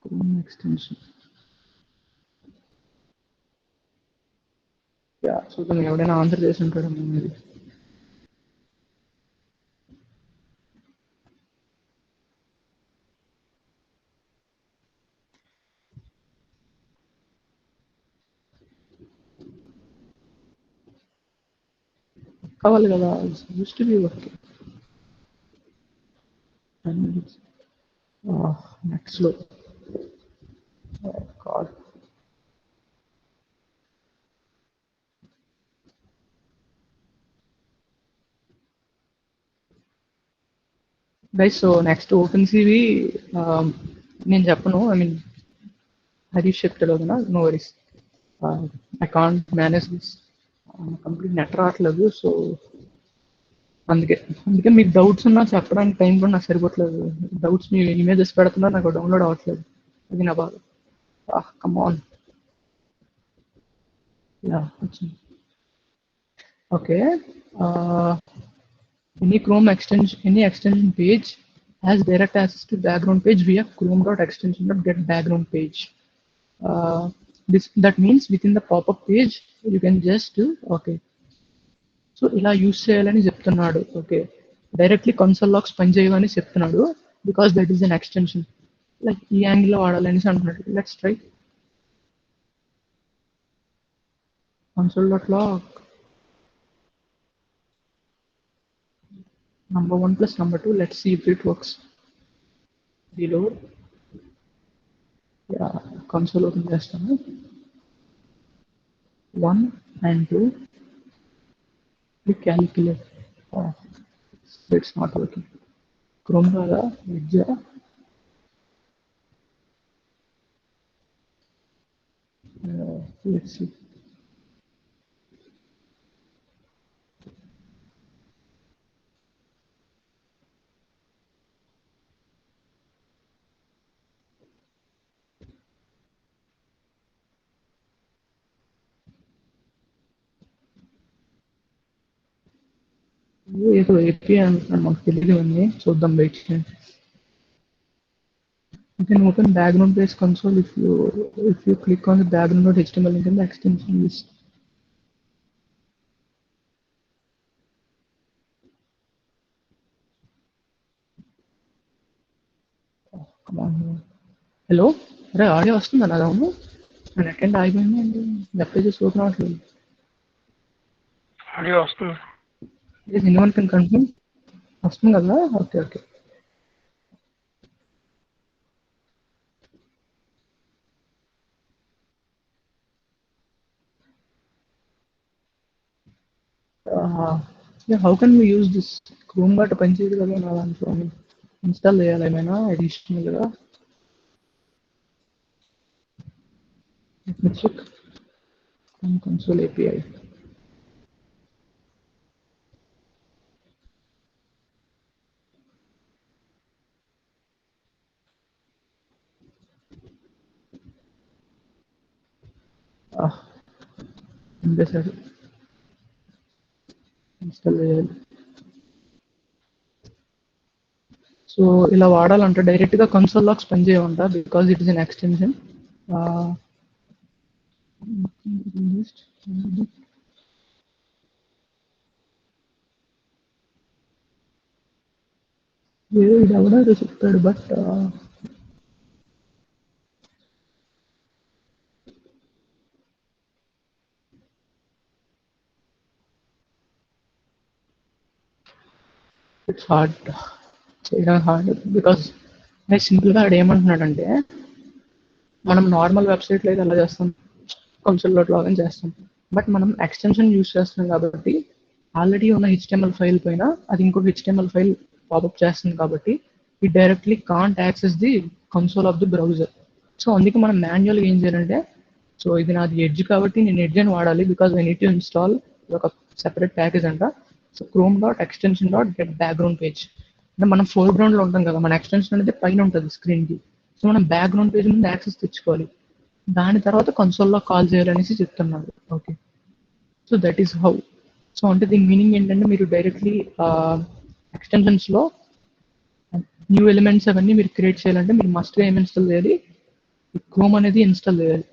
Chrome extension. Yeah, so then ఎవడైనా answer చేసి ఉంటాడు ఇది. కావాలి కదా, use to be working. 10 minutes. Next లో God. Guys, so next OpenCV నేను చెప్పను. I mean, హరీష్ చెప్తాడు కదా, no worries. I can't manage this. Complete net రావట్లేదు. సో అందుకే మీకు డౌట్స్ ఉన్నా చెప్పడానికి టైం కూడా నాకు సరిపోవట్లేదు. డౌట్స్ మీ ఇమేజెస్ పెడుతున్నా నాకు డౌన్లోడ్ అవ్వట్లేదు. అది నా బాధ. Come on. యా, వచ్చింది. Okay. Any extension page has direct access to background page via chrome.extension.getBackground page. That means within the pop-up page you can just do okay. So ఇలా use చేయాలని చెప్తున్నాడు. ఓకే, డైరెక్ట్లీ కన్సోల్ లాక్స్ పనిచేయవని చెప్తున్నాడు, because that is an extension. Like ఈ యాంగిల్లో వాడాలనేసి అంటున్నాడు. Let's try console dot log number 1 plus number 2. Let's see if it works. Reload. Yeah, console open చేస్తాను. 1 and 2. Click calculate. Oh, it's not working. Chrome రాదా? Edge. Let's see. ఏదో AP అంటున్నాడు, మాకు తెలియదు అన్నీ. చూద్దాం, వెయిట్ చేయండి. You can open background based console if you click on the background.html link in the extension list. Oh, come on. Hello, అరే audio వస్తుందా నా అవును? నేను అటెండ్ ఆగిపోయింది అండి, వెబ్ పేజెస్ ఓపెన్ అవ్వట్లేదు. ఆడియో వస్తుంది. ఎనీవన్ కెన్ కన్ఫర్మ్ వస్తుంది కదా? Okay okay. How can we use this? Chrome but పనిచేయదు కదా నా దాంట్లో. ఇన్స్టాల్ చేయాలి ఏమైనా అడిషనల్గా? Check console API. సరే, ఇన్స్టాల్ చేయాలి. సో ఇలా వాడాలంటే డైరెక్ట్గా కన్సోల్ లాక్స్ పనిచేయమంట, because it is an extension. ఇది ఎవడో చెప్తాడు, బట్ ఇట్స్ హార్డ్ చేయడం, హార్డ్ బికాస్ నేను సింపుల్గా ఆడు ఏమంటున్నాడంటే, మనం నార్మల్ వెబ్సైట్లో అయితే అలా చేస్తాం, కన్సోల్ లాగిన్ చేస్తాం. బట్ మనం ఎక్స్టెన్షన్ యూస్ చేస్తున్నాం కాబట్టి ఆల్రెడీ ఉన్న హెచ్టిఎంఎల్ ఫైల్ పైన అది ఇంకొక హెచ్టిఎంఎల్ ఫైల్ పాపప్ చేస్తుంది కాబట్టి it directly can't access the console of the browser. So అందుకే మనం మాన్యువల్గా ఏం చేయాలంటే, సో ఇది నాది ఎడ్జ్ కాబట్టి నేను ఎడ్జ్ అని వాడాలి, because I need to install ఒక సెపరేట్ ప్యాకేజ్ అంట. So chrome dot extension dot get background page. అంటే మనం ఫోర్గ్రౌండ్లో ఉంటాం కదా, మన ఎక్స్టెన్షన్ అనేది పైన ఉంటుంది స్క్రీన్కి. సో మనం బ్యాక్గ్రౌండ్ పేజ్ ముందు యాక్సెస్ తెచ్చుకోవాలి, దాని తర్వాత కన్సోల్లో కాల్ చేయాలనేసి చెప్తున్నాడు. Okay, so that is how. So అంటే దీని మీనింగ్ ఏంటంటే, మీరు డైరెక్ట్లీ ఎక్స్టెన్షన్స్లో న్యూ ఎలిమెంట్స్ అవన్నీ మీరు క్రియేట్ చేయాలంటే మీరు మస్ట్గా ఏం ఇన్స్టాల్ చేయాలి? క్రోమ్ అనేది ఇన్స్టాల్ చేయాలి.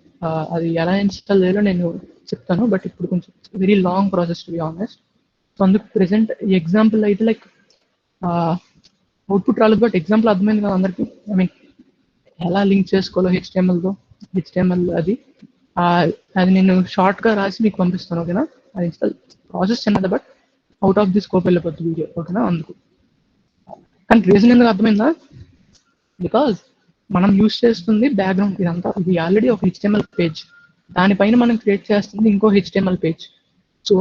అది ఎలా ఇన్స్టాల్ చేయాలో నేను చెప్తాను, బట్ ఇప్పుడు కొంచెం very long process to be honest. So అందుకు ప్రెసెంట్ ఈ ఎగ్జాంపుల్ అయితే లైక్ అవుట్పుట్ రాలేదు, బట్ ఎగ్జాంపుల్ అర్థమైంది కదా అందరికి. ఐ మీన్ ఎలా లింక్ చేసుకోవాలో హెచ్టిఎంఎల్ అది అది నేను షార్ట్గా రాసి మీకు పంపిస్తాను, ఓకేనా? అది ఇన్స్టాల్ ప్రాసెస్ చిన్నది, but out of the scope వెళ్ళిపోతుంది వీడియో, ఓకేనా? అందుకు. కానీ రీజన్ ఎందుకు అర్థమైందా? బికాజ్ మనం యూస్ చేస్తుంది బ్యాక్గ్రౌండ్, ఇదంతా ఇది ఆల్రెడీ ఒక హెచ్టిఎంఎల్ పేజ్, దానిపైన మనం క్రియేట్ చేస్తుంది ఇంకో హెచ్టిఎంఎల్ పేజ్. సో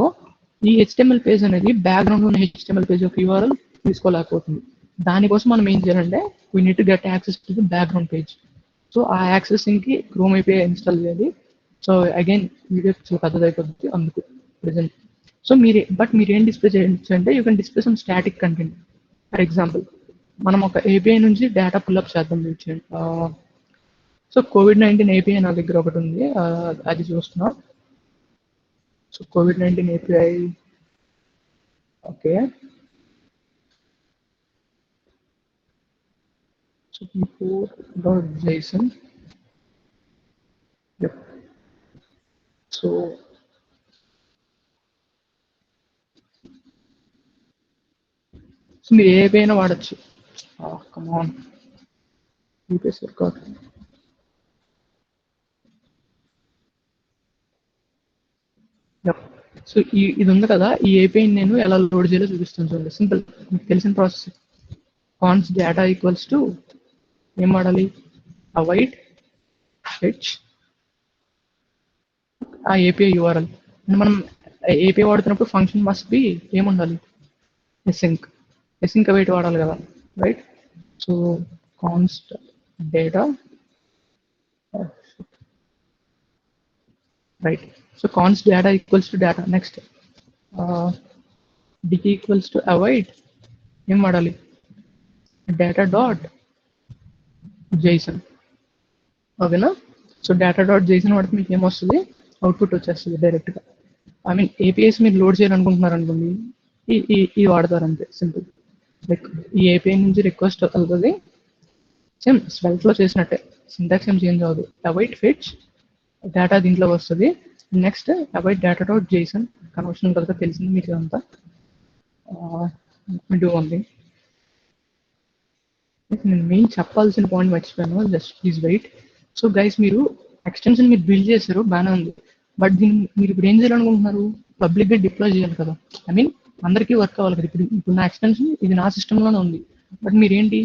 ఈ హెచ్టిఎంఎల్ పేజ్ అనేది బ్యాక్గ్రౌండ్ ఉన్న హెచ్టిఎంఎల్ పేజ్ యొక్క యూఆర్ఎల్ తీసుకోలేకపోతుంది. దానికోసం మనం ఏం చేయాలంటే, we need to get access to the background page. So ఆ యాక్సెసింగ్కి క్రోమ్ ఏపీఐ ఇన్స్టాల్ చేయాలి. సో అగైన్ వీడియో చాలా పెద్దది అయిపోతుంది అందుకు ప్రెసెంట్. సో మీరు ఏం డిస్ప్లే చేయొచ్చు అంటే, you can display some static content. For example మనం ఒక ఏపీఐ నుంచి డేటా పుల్అప్ చేద్దాం చూడండి. సో COVID-19 ఏపీఐ నా దగ్గర ఒకటి ఉంది, అది చూస్తున్నా. So COVID-19 API, okay. So p4.json. Yep. So so మీరు ఏ API అయినా వాడచ్చు. కమాన్ యూపీఎస్ వర్కౌట్. సో ఇది ఉంది కదా, ఈ ఏపీఐని నేను ఎలా లోడ్ చేయాలో చూపిస్తాను చూడండి. సింపుల్, మీకు తెలిసిన process. Const data equals to ఏం వాడాలి, అవైట్ ఫెచ్ ఆ ఏపీఐ యూఆర్ఎల్. అంటే మనం ఏపీఐ వాడుతున్నప్పుడు ఫంక్షన్ మస్ట్ బి ఏముండాలి, ఎసింక్ అవైట్ వాడాలి కదా, right. So const data, right. So const data equals to data. Next డికి ఈక్వల్స్ టు అవైట్ ఏం వాడాలి, డేటా డాట్ జైసన్. ఓకేనా. సో డేటా డాట్ జైసన్ వాడితే మీకు ఏమొస్తుంది, అవుట్పుట్ వచ్చేస్తుంది డైరెక్ట్గా. ఐ మీన్ ఏపీఐస్ మీరు లోడ్ చేయాలనుకుంటున్నారు అనుకోండి, ఈ వాడతారు అంతే, సింపుల్. లైక్ ఈ ఏపీఐ నుంచి రిక్వెస్ట్ అవుతుంది, సేమ్ స్వెల్ట్లో చేసినట్టే, సింటాక్స్ ఏం చేంజ్ అవ్వదు. అవైట్ ఫెచ్ డేటా దీంట్లో వస్తుంది. Next await data dot Jason conversion కదా తెలిసింది మీకు అంతా. డూ ఉంది. నేను మెయిన్ చెప్పాల్సిన పాయింట్ మర్చిపోయాను, just please wait. So guys, మీరు ఎక్స్టెన్షన్ మీరు బిల్డ్ చేశారు, బాగానే ఉంది. బట్ దీన్ని మీరు ఇప్పుడు ఏం చేయాలనుకుంటున్నారు, పబ్లిక్గా డిప్లాయ్ చేయాలి కదా. ఐ మీన్ అందరికీ వర్క్ అవ్వాలి కదా. ఇప్పుడు నా ఎక్స్టెన్షన్ ఇది నా సిస్టంలోనే ఉంది, బట్ మీరేంటి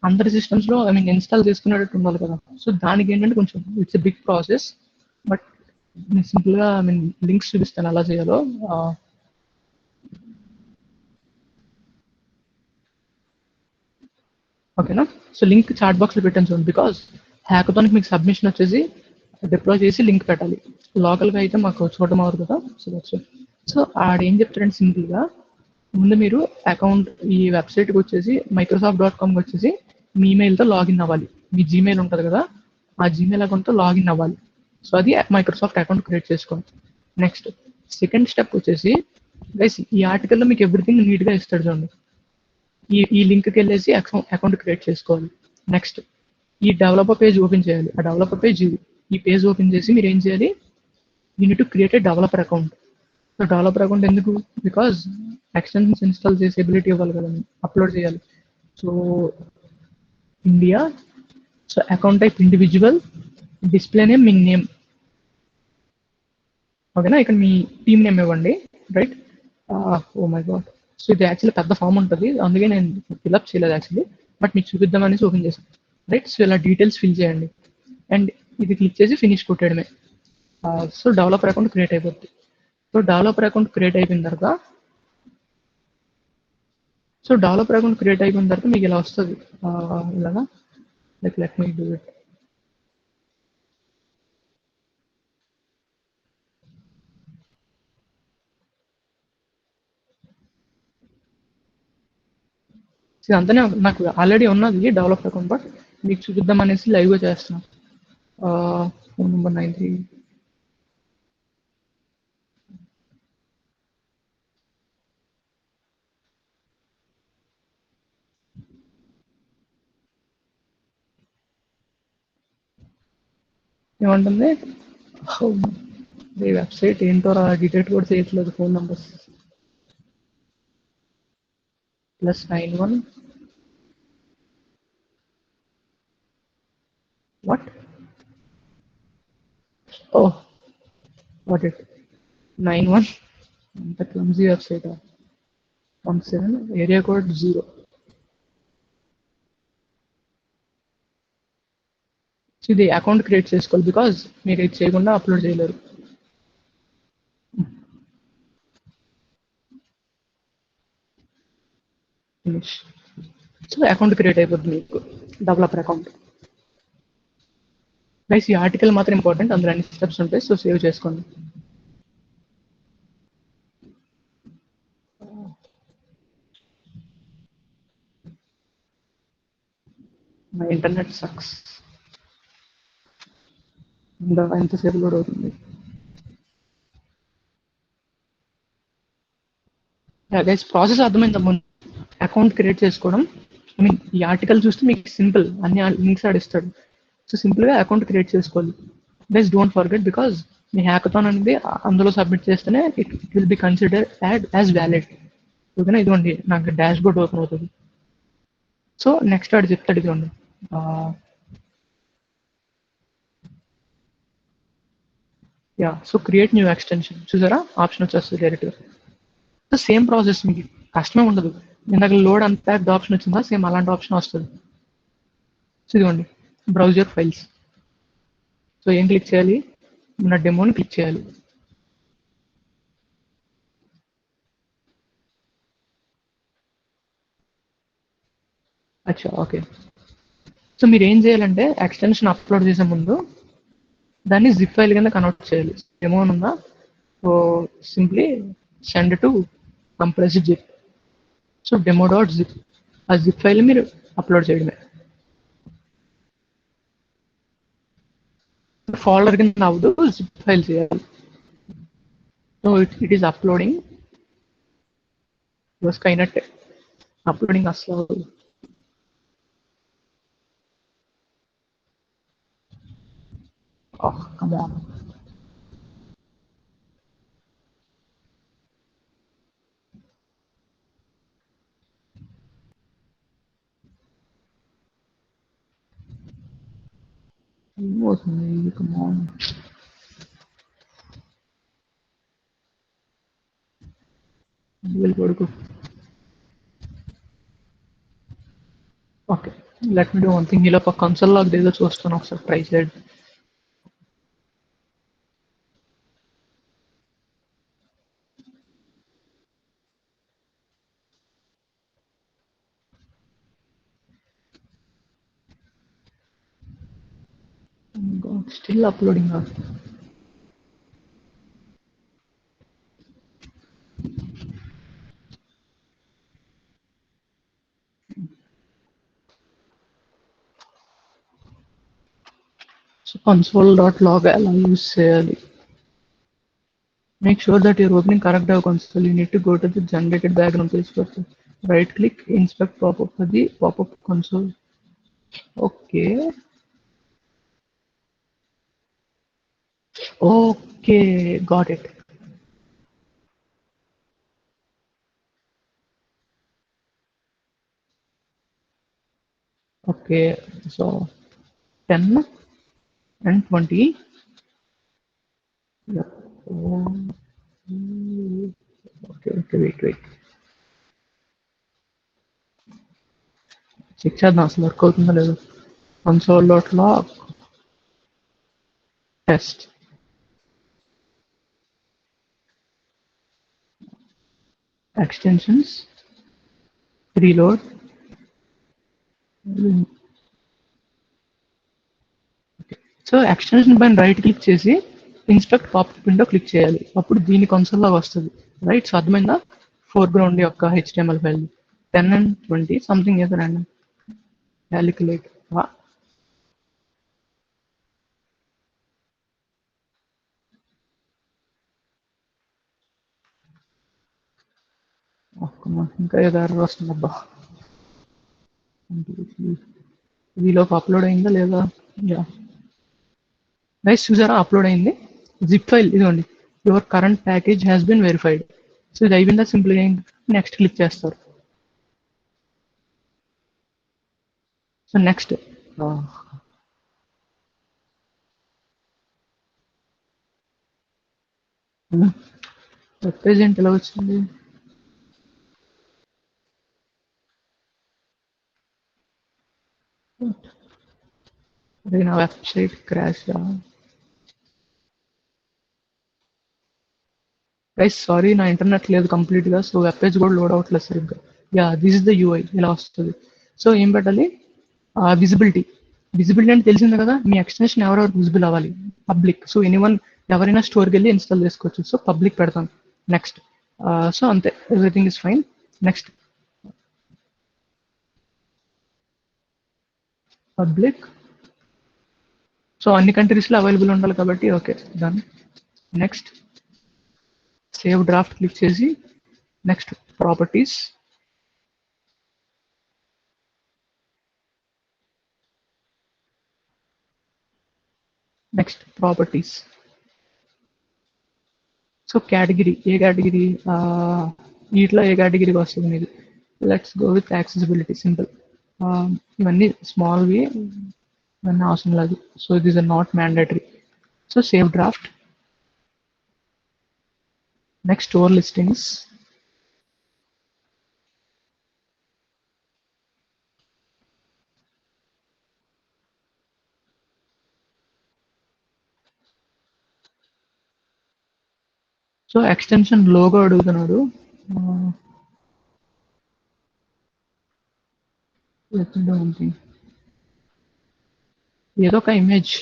అందరి సిస్టమ్స్లో ఐ మీన్ ఇన్స్టాల్ చేసుకునేటట్టు ఉండాలి కదా. సో దానికి ఏంటంటే కొంచెం it's a big process. But నేను సింపుల్గా ఐ మీన్ లింక్స్ చూపిస్తాను ఎలా చేయాలో. ఓకేనా. సో లింక్ చాట్ బాక్స్లో పెట్టాను చూడండి. బికాస్ హ్యాకథాన్కి మీకు సబ్మిషన్ వచ్చేసి డిప్లాయ్ చేసి లింక్ పెట్టాలి. లోకల్గా అయితే మాకు చూడడం అవ్వదు కదా. So that's. సో ఆడేం చెప్తాడంటే సింపుల్గా, ముందు మీరు అకౌంట్ ఈ వెబ్సైట్కి వచ్చేసి microsoft.comకి వచ్చేసి మీ ఈమెయిల్తో లాగిన్ అవ్వాలి. మీ జీమెయిల్ ఉంటుంది కదా, ఆ జీమెయిల్ అకౌంట్తో లాగిన్ అవ్వాలి. సో అది మైక్రోసాఫ్ట్ అకౌంట్ క్రియేట్ చేసుకోండి. నెక్స్ట్ సెకండ్ స్టెప్ వచ్చేసి గైస్, ఈ ఆర్టికల్లో మీకు ఎవ్రీథింగ్ నీట్గా ఇస్తాడు చూడండి. ఈ లింక్కి వెళ్ళేసి అకౌంట్ క్రియేట్ చేసుకోవాలి. నెక్స్ట్ ఈ డెవలపర్ పేజ్ ఓపెన్ చేయాలి. ఆ డెవలపర్ పేజ్ ఈ పేజ్ ఓపెన్ చేసి మీరు ఏం చేయాలి, you need to create a developer account. So developer account ఎందుకు, బికాజ్ ఎక్స్టెన్షన్స్ ఇన్స్టాల్ చేసే ఎబిలిటీ ఇవ్వాలి కదా, అప్లోడ్ చేయాలి. So India, so account type individual, display name మీ నేమ్. ఓకేనా. ఇక్కడ మీ టీమ్ నేమ్ ఇవ్వండి, right. Oh my God. So ఇది యాక్చువల్లీ పెద్ద ఫామ్ ఉంటుంది, అందుకే నేను ఫిల్అప్ చేయలేదు యాక్చువల్లీ, బట్ మీకు చూపిద్దామనేసి ఓపెన్ చేశాను, రైట్. సో ఇలా డీటెయిల్స్ ఫిల్ చేయండి అండ్ ఇది క్లిక్ చేసి ఫినిష్ కొట్టేయడమే. సో డెవలపర్ అకౌంట్ క్రియేట్ అయిపోద్ది. సో డెవలపర్ అకౌంట్ క్రియేట్ అయిపోయిన తర్వాత మీకు ఇలా వస్తుంది, ఇలాగా. Like let me do it. అంతనే నాకు ఆల్రెడీ ఉన్నది డెవలపర్ అకౌంట్, బట్ మీకు చూపిద్దాం అనేసి లైవ్గా చేస్తున్నాను. Phone number 93. ఏమంటుంది, వెబ్సైట్ ఏంటో డిటెక్ట్ కూడా చేయట్లేదు. Phone numbers +91 what, oh what it 91 అంత క్లమ్జీ వెబ్సైట్. 17 area code 0. ఇది అకౌంట్ క్రియేట్ చేసుకోవాలి, బికాజ్ మీరు ఇది చేయకుండా అప్లోడ్ చేయలేరు. ఫినిష్. సో అకౌంట్ క్రియేట్ అయిపోతుంది మీకు, డెవలపర్ అకౌంట్. గైస్ ఈ ఆర్టికల్ మాత్రం ఇంపార్టెంట్, అందులో అన్ని స్టెప్స్ ఉంటాయి. సో సేవ్ చేసుకోండి. My internet sucks. ఎంతసేపు లోడ్ అవుతుంది. గైస్ ప్రాసెస్ అర్థమైంది. ముందు అకౌంట్ క్రియేట్ చేసుకోవడం, ఐ మీన్ ఈ ఆర్టికల్ చూస్తే మీకు సింపుల్, అన్ని లింక్స్ ఆడిస్తాడు. సో సింపుల్గా అకౌంట్ క్రియేట్ చేసుకోవాలి. Guys don't forget, because me hackathon అనేది అందులో సబ్మిట్ చేస్తేనే it will be consider as valid. ఓకేనా, ఇదిగోండి నాకు డాష్ బోర్డ్ ఓపెన్ అవుతుంది. సో నెక్స్ట్ వాడు చెప్తాడు, ఇదిగోండి yeah, so create new extension, చూసారా ఆప్షన్ వచ్చేస్తుంది డైరెక్ట్గా. సో సేమ్ ప్రాసెస్, మీకు కష్టమే ఉండదు. ఇందాక లోడ్ అన్ప్యాక్డ్ ఆప్షన్ వచ్చిందా, సేమ్ అలాంటి ఆప్షన్ వస్తుంది. సో ఇదిగోండి బ్రౌజర్ ఫైల్స్. సో ఏం క్లిక్ చేయాలి, మన డెమోని క్లిక్ చేయాలి. అచ్చా ఓకే. సో మీరు ఏం చేయాలంటే ఎక్స్టెన్షన్ అప్లోడ్ చేసే ముందు దాన్ని జిప్ ఫైల్ కింద కన్వర్ట్ చేయాలి. డెమో ఉందా, so simply send to compressed zip. So demo dot zip, ఆ జిప్ ఫైల్ మీరు అప్లోడ్ చేయడమే. ఫోల్డర్ కింద అవ్వదు, జిప్ ఫైల్ చేయాలి. సో ఇట్ ఈస్ అప్లోడింగ్, అయినట్టే అప్లోడింగ్ అసలు. Come on. ఏమవుతుంది, కమ్ ఆన్. వెళ్ళి పడుకో. Okay, let me do one thing. ఇలా ఒక కన్సోల్ లాగ్ ఏదో చూస్తాను, ఒకసారి ట్రై చేయండి. Still uploading. సో console.log ఎలా యూజ్ చేయాలి? Make sure that you're opening correct dev console. You need to go to the generated background page first. Right click, inspect pop-up for the pop-up console. Okay. Okay, got it. Okay, so 10 and 20. Yep. Oh, okay, wait. Check చేద్దాం అసలు work అవుతుందో లేదో. console.log test extensions reload. So extension పైన right click చేసి inspect popup window click చేయాలి, అప్పుడు దీని console లాగా వస్తుంది. రైట్, సో అర్థమైందా? ఫోర్గ్రౌండ్ యొక్క హెచ్టిఎంఎల్ ఫైల్ 10 and 20 సంథింగ్ ఏదో ర్యాండమ్ క్యాలిక్యులేట్. ఇంకా ఏదో ఎర్రర్ వస్తుంది అబ్బా. వీలోకి అప్లోడ్ అయిందా లేదా? యా గైస్, చూసారా అప్లోడ్ అయింది. జిప్ ఫైల్ ఇదిగోండి, your current package has been verified. So ఇది అయిపోయిందా, సింపుల్ నెక్స్ట్ క్లిక్ చేస్తారు. సో నెక్స్ట్ వెబ్ పేజ్ ఏంటి ఎలా వచ్చింది? అదే నా వెబ్సైట్ క్రాష్. గైస్ సారీ, నా ఇంటర్నెట్ లేదు కంప్లీట్ గా, సో వెబ్ పేజ్ కూడా లోడ్ అవ్వట్లేదు సరిగ్గా. Yeah, this is the UI, ఇలా వస్తుంది. సో ఏం పెట్టాలి, విజిబిలిటీ. విజిబిలిటీ అంటే తెలిసింది కదా, మీ ఎక్స్టెన్షన్ ఎవరెవరు విజిబుల్ అవ్వాలి, పబ్లిక్. సో ఎనీవన్, ఎవరైనా స్టోర్కి వెళ్ళి ఇన్స్టాల్ చేసుకోవచ్చు. సో పబ్లిక్ పెడతాను. నెక్స్ట్. సో అంతే, everything is fine. Next public. So అన్ని కంట్రీస్లో అవైలబుల్ ఉండాలి కాబట్టి okay done. Next save draft click చేసి next properties. Next properties. So category, ఏ కేటగిరీ, వీటిలో ఏ కేటగిరీకి వస్తుంది మీది? Let's go with accessibility, simple. ఇవన్నీ స్మాల్వి, ఇవన్నీ అవసరం లేదు. So these are not mandatory. So save draft. Next store listings. So extension logo అడుగుతున్నాడు. ఏదో ఒక ఇమేజ్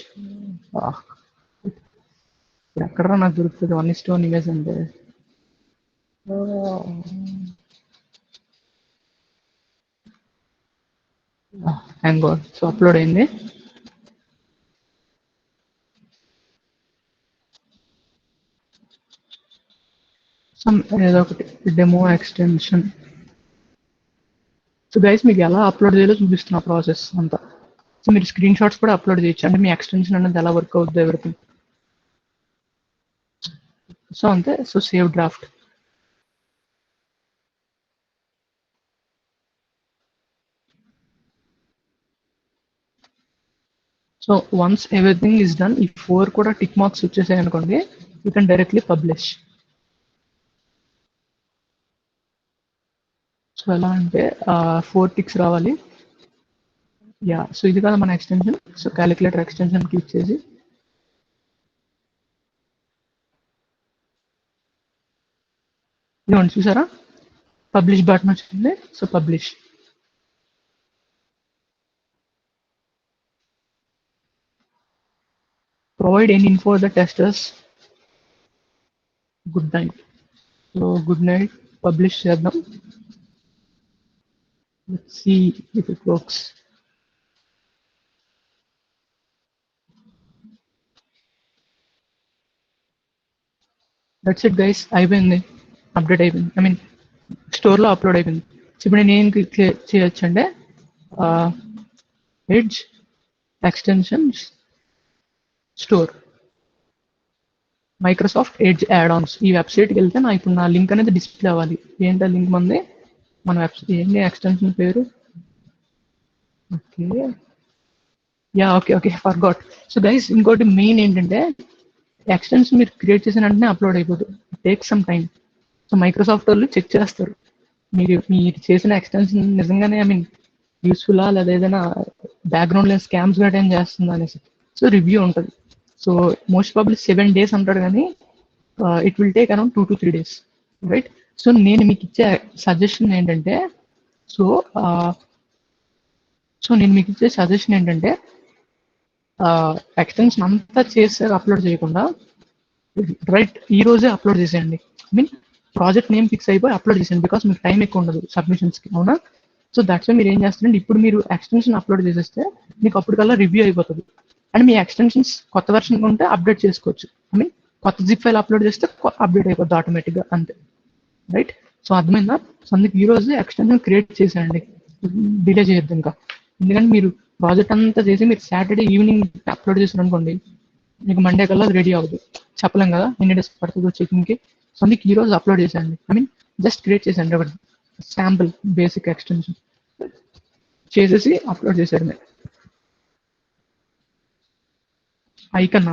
ఎక్కడ నాకు దొరుకుతుంది 1:1 ఇమేజ్ అంటే. Hang over. సో అప్లోడ్ అయింది. ఏదో ఒకటి డెమో ఎక్స్టెన్షన్. సో గైస్ మీకు ఎలా అప్లోడ్ చేయాలో చూపిస్తున్నా ప్రాసెస్ అంతా. సో మీరు స్క్రీన్ షాట్స్ కూడా అప్లోడ్ చేయొచ్చు, అంటే మీ ఎక్స్టెన్షన్ అనేది ఎలా వర్క్ అవుద్ది ఎవరిథింగ్. సో అంతే. So save draft. So once everything is done, ఈ 4 కూడా టిక్ మార్క్స్ వచ్చేసాయి అనుకోండి, you can directly publish. So ఎలా అంటే 4 టిక్స్ రావాలి. యా, సో ఇది కదా మన extension. So calculator extension click చేసి ఇదిగోండి, చూసారా పబ్లిష్ బటన్ వచ్చింది. So publish. Provide any info the testers. Good night. So good night publish చేద్దాం. Let's see if it works. That's it guys, అయిపోయింది. అప్డేట్ అయిపోయింది, ఐ మీన్ స్టోర్లో upload అయిపోయింది. ఇప్పుడు నేను ఏం క్లిక్ చేయొచ్చు అంటే Edge extensions store Microsoft Edge add ons. ఈ వెబ్సైట్కి వెళ్తే నా ఇప్పుడు నా లింక్ అనేది డిస్ప్లే అవ్వాలి. ఏంటి లింక్ మంది? మన వెబ్సైట్ ఏంటి ఎక్స్టెన్షన్ పేరు? Okay, yeah okay okay, forgot. So guys ఇంకోటి మెయిన్ ఏంటంటే, ఎక్స్టెన్షన్ మీరు క్రియేట్ చేసిన వెంటనే అప్లోడ్ అయిపోతుంది. Take some time. So Microsoft వాళ్ళు చెక్ చేస్తారు మీరు చేసిన ఎక్స్టెన్షన్ నిజంగానే ఐ మీన్ యూస్ఫుల్లా, లేదా ఏదైనా బ్యాక్గ్రౌండ్లో స్కామ్స్ గట్రా ఏం చేస్తుందా అనేసి. సో రివ్యూ ఉంటుంది. సో మోస్ట్ ప్రాబ్లీ 7 days అంటాడు, కానీ it will take around 2 to 3 days, right? So నేను మీకు ఇచ్చే సజెషన్ ఏంటంటే, సో నేను మీకు ఇచ్చే సజెషన్ ఏంటంటే, ఎక్స్టెన్షన్ అంతా చేసి అప్లోడ్ చేయకుండా రైట్ ఈ రోజే అప్లోడ్ చేసేయండి. I mean project name fix అయిపోయి అప్లోడ్ చేసేయండి, బికాస్ మీకు టైం ఎక్కువ ఉండదు సబ్మిషన్స్కి, అవునా? సో దట్స్ మీరు ఏం చేస్తారంటే, ఇప్పుడు మీరు ఎక్స్టెన్షన్ అప్లోడ్ చేసేస్తే మీకు అప్పటికల్లా రివ్యూ అయిపోతుంది. అండ్ మీ ఎక్స్టెన్షన్స్ కొత్త వెర్షన్ ఉంటే అప్డేట్ చేసుకోవచ్చు. ఐ మీన్ కొత్త జిప్ ఫైల్ అప్లోడ్ చేస్తే అప్డేట్ అయిపోద్ది ఆటోమేటిక్గా, అంతే, రైట్? సో అర్థమైందా? సో అందుకు ఈ రోజు ఎక్స్టెన్షన్ క్రియేట్ చేసేయండి, డిలే చేయొద్దు ఇంకా. ఎందుకంటే మీరు ప్రాజెక్ట్ అంతా చేసి మీరు సాటర్డే ఈవినింగ్ అప్లోడ్ చేసారు అనుకోండి, మీకు మండే కల్లా రెడీ అవ్వదు. చెప్పలేం కదా ఎన్ని డేస్ పడుతుందో చెకింగ్కి. సో అందుకు ఈ రోజు అప్లోడ్ చేసేయండి. ఐ మీన్ జస్ట్ క్రియేట్ చేసేయండి ఒకటి శాంపుల్ బేసిక్ ఎక్స్టెన్షన్ చేసేసి అప్లోడ్ చేసేయడమే. ఐకన్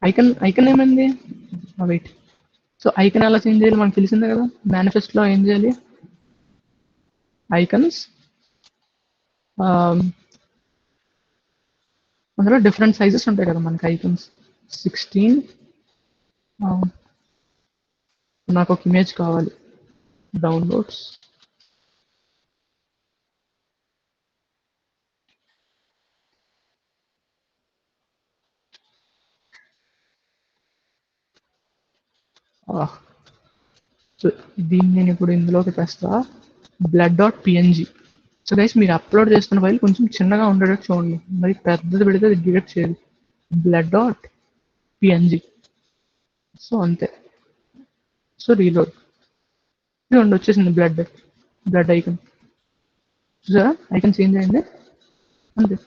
ఐకన్ ఐకన్ ఏమైంది? వెయిట్. సో ఐకన్ ఎలా చేంజ్ చేయాలి మనకు తెలిసిందే కదా, మేనిఫెస్టోలో ఏం చేయాలి? ఐకన్స్ అందులో డిఫరెంట్ సైజెస్ ఉంటాయి కదా మనకి. ఐకన్స్ 16. నాకు ఒక ఇమేజ్ కావాలి, డౌన్లోడ్స్. సో దీన్ని నేను ఇప్పుడు ఇందులోకి తెస్తా, blood.png. సో గైస్ మీరు అప్లోడ్ చేస్తున్న ఫైల్ కొంచెం చిన్నగా ఉండేటట్టు చూడండి, మరి పెద్దది పెడితే అది డిలీట్ చేయాలి. blood.png. సో అంతే. So reload. ఇదిగోండి వచ్చేసింది బ్లడ్ ఐకన్. చూసారా ఐకన్ చేంజ్ అయింది, అంతే.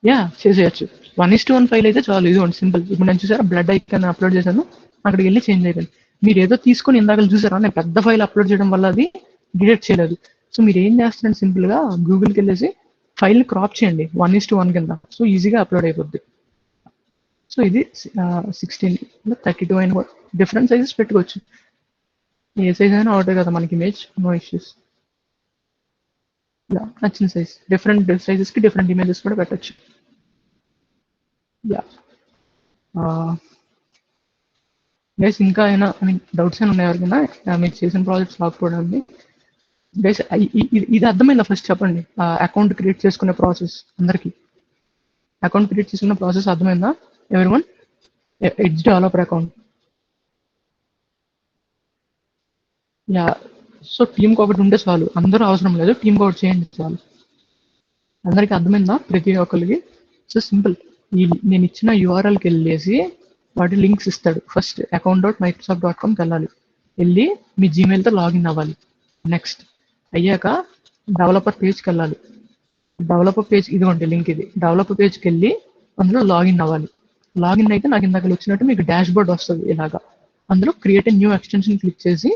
యా చేసేయచ్చు. 1:1 ఫైల్ అయితే చాలు. ఇదిగోండి సింపుల్. ఇప్పుడు నేను చూసారా బ్లడ్ ఐకాన్ అప్లోడ్ చేశాను, అక్కడికి వెళ్ళి చేంజ్ అయిపోయింది. మీరు ఏదో తీసుకొని ఇందాక చూసారా నేను పెద్ద ఫైల్ అప్లోడ్ చేయడం వల్ల అది డిలీట్ చేయలేదు. సో మీరు ఏం చేస్తున్నారంటే సింపుల్ గా గూగుల్కి వెళ్ళేసి ఫైల్ క్రాప్ చేయండి 1:1 కింద. సో ఈజీగా అప్లోడ్ అయిపోద్ది. సో ఇది 16 32 అయిన కూడా డిఫరెంట్ సైజెస్ పెట్టుకోవచ్చు. ఏ సైజ్ అయినా ఒకటే కదా మనకి ఇమేజ్, నో ఇష్యూస్. యా నచ్చిన సైజ్, డిఫరెంట్ సైజెస్ కి డిఫరెంట్ ఇమేజెస్ కూడా పెట్టచ్చు. యా గైస్ ఇంకా అయినా డౌట్స్ అయినా ఉన్నాయి ఎవరికైనా మీరు చేసిన ప్రాజెక్ట్స్ రాకపోవడానికి? గైస్ ఇది అర్థమైందా ఫస్ట్ చెప్పండి. అకౌంట్ క్రియేట్ చేసుకునే ప్రాసెస్ అందరికి అకౌంట్ క్రియేట్ చేసుకునే ప్రాసెస్ అర్థమైందా everyone? Edge developer account. Yeah so టీంకి ఒకటి ఉంటే చాలు, అందరూ అవసరం లేదు, టీంకి ఒకటి చేయండి చాలు. అందరికి అర్థమైందా ప్రతి ఒక్కరికి? So simple. ఈ నేను ఇచ్చిన యూఆర్ఎల్కి వెళ్ళేసి వాటి లింక్స్ ఇస్తాడు. ఫస్ట్ account.microsoft.comకి వెళ్ళాలి, వెళ్ళి మీ జీమెయిల్తో లాగిన్ అవ్వాలి. నెక్స్ట్ అయ్యాక డెవలపర్ పేజ్కి వెళ్ళాలి. డెవలపర్ పేజ్ ఇదిగోండి లింక్, ఇది డెవలపర్ పేజ్కి వెళ్ళి అందులో లాగిన్ అవ్వాలి. లాగిన్ అయితే నాకు ఇందాక వచ్చినట్టు మీకు డాష్ బోర్డ్ వస్తుంది ఇలాగా. అందులో క్రియేట్ న్యూ ఎక్స్టెన్షన్ క్లిక్ చేసి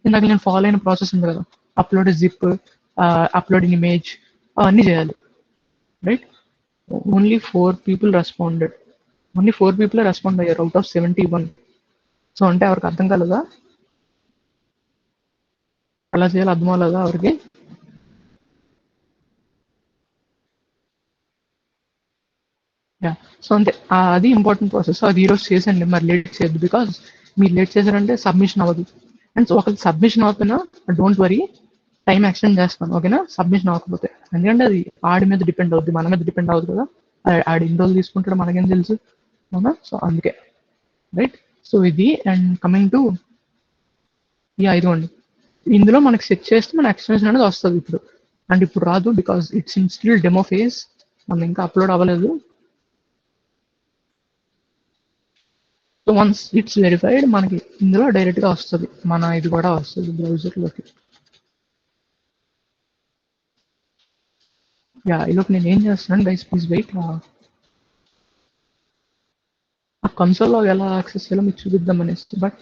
ఇందాక నేను ఫాలో అయిన ప్రాసెస్ ఉంది కదా, అప్లోడ్ జిప్, అప్లోడింగ్ ఇమేజ్, అవన్నీ చేయాలి. Right? Only 4 people responded. Only 4 people respond అయ్యారు అవుట్ ఆఫ్ 71. సో అంటే ఎవరికి అర్థం కాలేదా? ఎలా చేయాలో అర్థం అవ్వలేదా ఎవరికి? యా సో అంతే, అది ఇంపార్టెంట్ ప్రాసెస్. అది ఈరోజు చేసండి, మరి లేట్ చేయొద్దు. బికాస్ మీరు లేట్ చేశారంటే సబ్మిషన్ అవ్వదు. అండ్ ఒకరికి సబ్మిషన్ అవ్వకపోయినా డోంట్ వరీ, టైం ఎక్స్టెండ్ చేస్తాను, ఓకేనా? సబ్మిషన్ అవ్వకపోతే, ఎందుకంటే అది ఆడి మీద డిపెండ్ అవుద్ది, మన మీద డిపెండ్ అవ్వదు కదా. ఆడి ఎన్ని రోజులు తీసుకుంటాడో మనకేం తెలుసు, అవునా? సో అందుకే, రైట్? సో ఇది అండ్ కమింగ్ టు, యా ఇదిగోండి, ఇందులో మనకి సెట్ చేస్తే మన ఎక్స్టెన్షన్ అనేది వస్తుంది ఇప్పుడు. అండ్ ఇప్పుడు రాదు because it's in still demo phase, మనం ఇంకా అప్లోడ్ అవ్వలేదు. సో వన్స్ ఇట్స్ వెరిఫైడ్ మనకి ఇందులో డైరెక్ట్ గా వస్తుంది, మన ఇది కూడా వస్తుంది బ్రౌజర్ లోకి. యా ఈలోపు నేను ఏం చేస్తున్నాను గైస్, ప్లీజ్ వెయిట్. ఆ కన్సోల్లో ఎలా యాక్సెస్ చేయాలో మీకు చూపిద్దాం అనేసి, but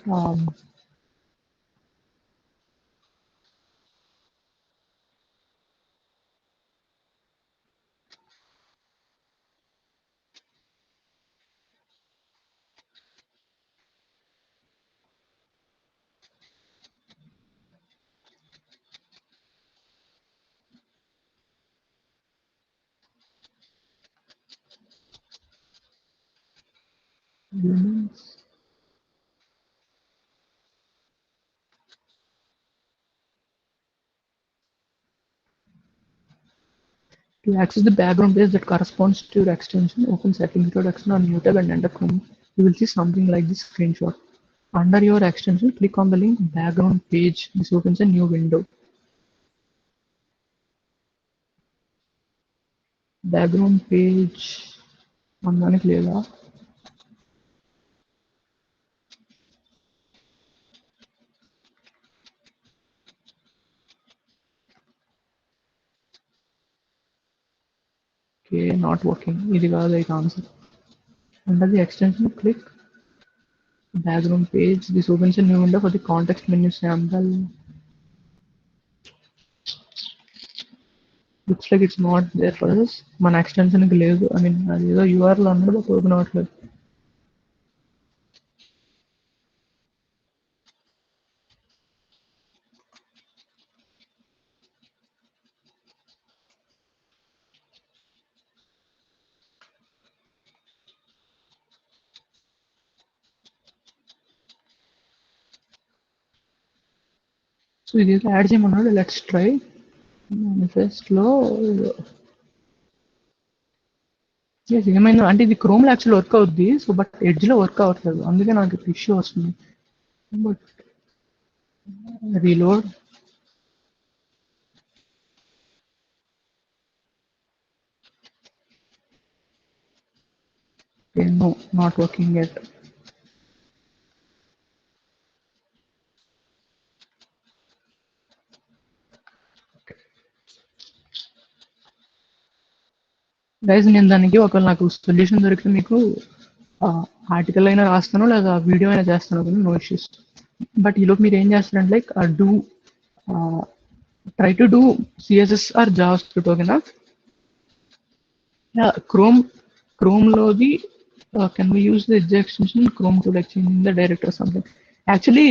to access the background page that corresponds to your extension, open settings introduction on new tab and enter Chrome. You will see something like this screenshot. Under your extension, click on the link background page. This opens a new window. Background page అనడానికి లేదా? Okay, not working. ఇది కాదు అయితే answer. Under the extension, click background page. This opens a new window for the context menu sample. Looks like it's not there for us. మన extension కి లేదు, I mean అది ఏదో యూఆర్ఎల్ అన్నది open అవ్వట్లేదు. సో ఇది యాడ్ చేయమన్నాడు, let's try. Manifest లో ఏమైందో అంటే ఇది క్రోమ్ లో యాక్చువల్ వర్క్ అవుద్ది, సో బట్ ఎడ్జ్ లో వర్క్ అవ్వట్లేదు, అందుకే నాకు ఇష్యూ వస్తుంది. But reload, no not working at. Guys నేను దానికి ఒకవేళ నాకు సొల్యూషన్ దొరికితే మీకు ఆర్టికల్ అయినా రాస్తాను లేదా వీడియో అయినా చేస్తాను కానీ నో ఇష్యూస్. బట్ ఈలోపు మీరు ఏం చేస్తారంటే like do try to do CSS or JavaScript ఓకేనా. క్రోమ్లోది can we use the Edge extension Chrome to like change the director something. Actually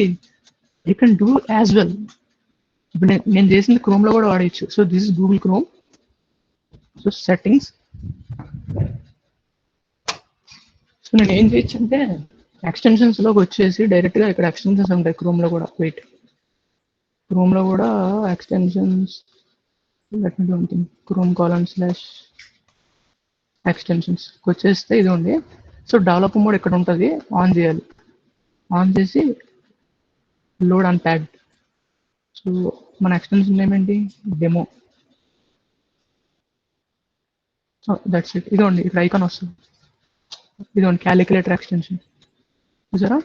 you can do as well. ఇప్పుడు నేను చేసింది క్రోమ్లో కూడా వాడచ్చు. So this is Google Chrome. So settings, so నేను ఏం చేయొచ్చు అంటే ఎక్స్టెన్షన్స్లోకి వచ్చేసి డైరెక్ట్గా ఇక్కడ ఎక్స్టెన్షన్స్ ఉంటాయి క్రోమ్లో కూడా. వెయిట్, క్రోమ్లో కూడా extensions, let me do one thing, chrome:/. Extensions వచ్చేస్తే ఇది ఉంది. సో డెవలప్ మోడ్ ఇక్కడ ఉంటుంది, ఆన్ చేయాలి. ఆన్ చేసి లోడ్ అన్ప్యాక్డ్. సో మన ఎక్స్టెన్షన్ ఏమేంటి, డెమో. That's it. ఇదిగోండి ఇక్కడ ఐకాన్ వస్తుంది, ఇదిగోండి క్యాలిక్యులేటర్ ఎక్స్టెన్షన్ చూసారా.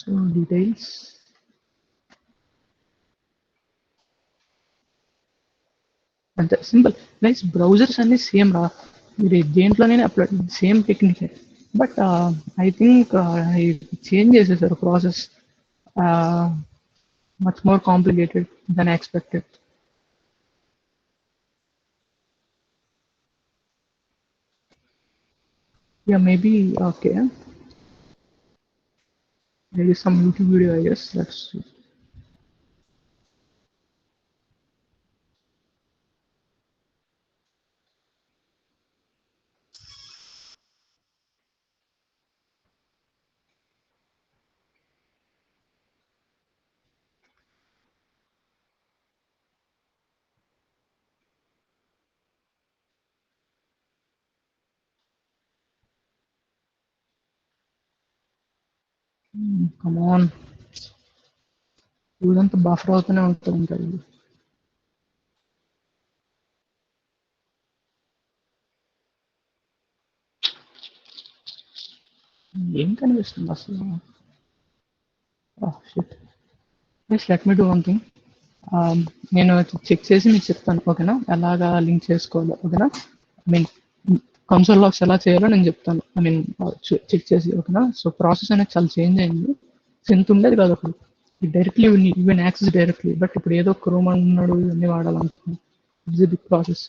సో డీటెయిల్స్, అంతే సింపుల్. నైస్. బ్రౌజర్స్ అన్ని సేమ్ రా, మీరు దేంట్లోనే upload same technique. But I think change చేసేసారు process, much more complicated than expected. Yeah, maybe okay. There is some YouTube video, I guess. Let's see. Come on. ఇదంతా buffer అవుతూనే ఉంటుంది ఇంకా. ఇది ఏం కనిపిస్తుంది అసలు. Let me do one thing. నేను చెక్ చేసి మీకు చెప్తాను ఓకేనా, ఎలాగా లింక్ చేసుకోవాలో ఓకేనా. ఐ మీన్ కన్సోల్ లాగ్స్ ఎలా చేయాలో నేను చెప్తాను. ఐ మీన్ చెక్ చేసి ఓకేనా. సో ప్రాసెస్ అనేది చాలా చేంజ్ అయింది. ఎంత ఉండేది కాదు అప్పుడు, directly even access directly. But ఇప్పుడు ఏదో క్రోమ్ అన్నాడు ఇవన్నీ వాడాలనుకుంటున్నాను. It's a big process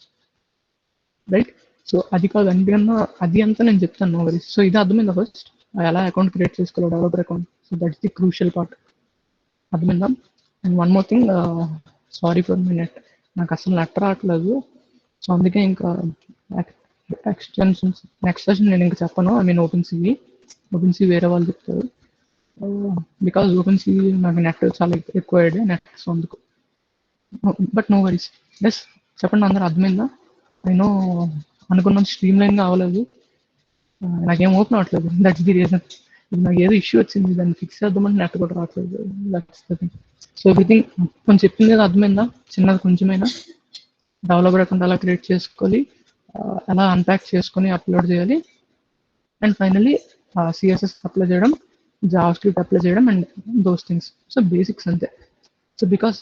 right. So అది కాదు, అందుకన్నా అది అంతా నేను చెప్తాను, నో వరీస్. సో ఇది అర్థమైందా ఫస్ట్, ఎలా అకౌంట్ క్రియేట్ చేసుకోవాలి, developer account. So that's the crucial part, అర్థమైందా. And one more thing, sorry for my net, నాకు అసలు నెట్ రావట్లేదు. సో అందుకే ఇంకా ఎక్స్టెన్షన్స్ నెక్స్ట్ సెషన్ నేను ఇంకా చెప్పను. ఐ మీన్ ఓపెన్ సివి వేరే వాళ్ళు చెప్తారు. బికాజ్ ఓపెన్ సివి నాకు నెట్ చాలా ఎక్కువ అయ్యాడు నెట్, సో అందుకు. But no worries. ఎస్ చెప్పండి, అందరూ అర్థమైందా. నేను అనుకున్నది స్ట్రీమ్ లైన్గా అవ్వలేదు, నాకేం ఓపెన్ అవ్వట్లేదు. That's the reason. ఇప్పుడు నాకు ఏదో ఇష్యూ వచ్చింది, దాన్ని ఫిక్స్ చేద్దామంటే నెట్ కూడా రావట్లేదు. That's the thing. So everything కొంచెం చెప్పింది కదా అర్థమైందా, చిన్నది కొంచెమైనా. డెవలపర్ అకౌంట్ ఎలా క్రియేట్ చేసుకోవాలి, ఎలా అన్ప్యాక్ చేసుకొని అప్లోడ్ చేయాలి, అండ్ ఫైనల్లీ సిఎస్ఎస్ అప్లై చేయడం, జావా స్క్రిప్ట్ అప్లై చేయడం, and those things. So basics అంతే. So because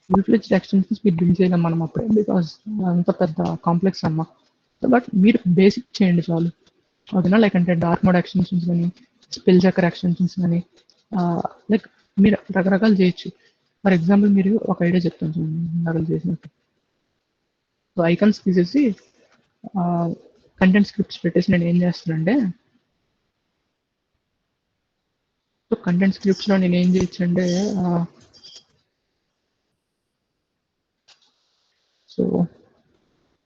full fledged extensions మీరు బిల్డ్ చేయలేం మనం అప్పుడే, బికాస్ అంత పెద్ద కాంప్లెక్స్ అమ్మా. బట్ మీరు బేసిక్ చేయండి చాలు ఓకేనా. లైక్ అంటే డార్క్ మోడ్ ఎక్స్టెన్షన్స్ కానీ, స్పెల్ చెక్కర్ ఎక్స్టెన్షన్స్ కానీ, లైక్ మీరు రకరకాలు చేయొచ్చు. ఫర్ ఎగ్జాంపుల్ మీరు ఒక ఐడియా చెప్తాను చూడండి, ఇందాక చేసినట్టు. సో ఐకాన్స్ తీసేసి కంటెంట్ స్క్రిప్ట్స్ పెట్టేసి నేను ఏం చేస్తానంటే, సో కంటెంట్ స్క్రిప్ట్స్లో నేను ఏం చేయొచ్చు అంటే, సో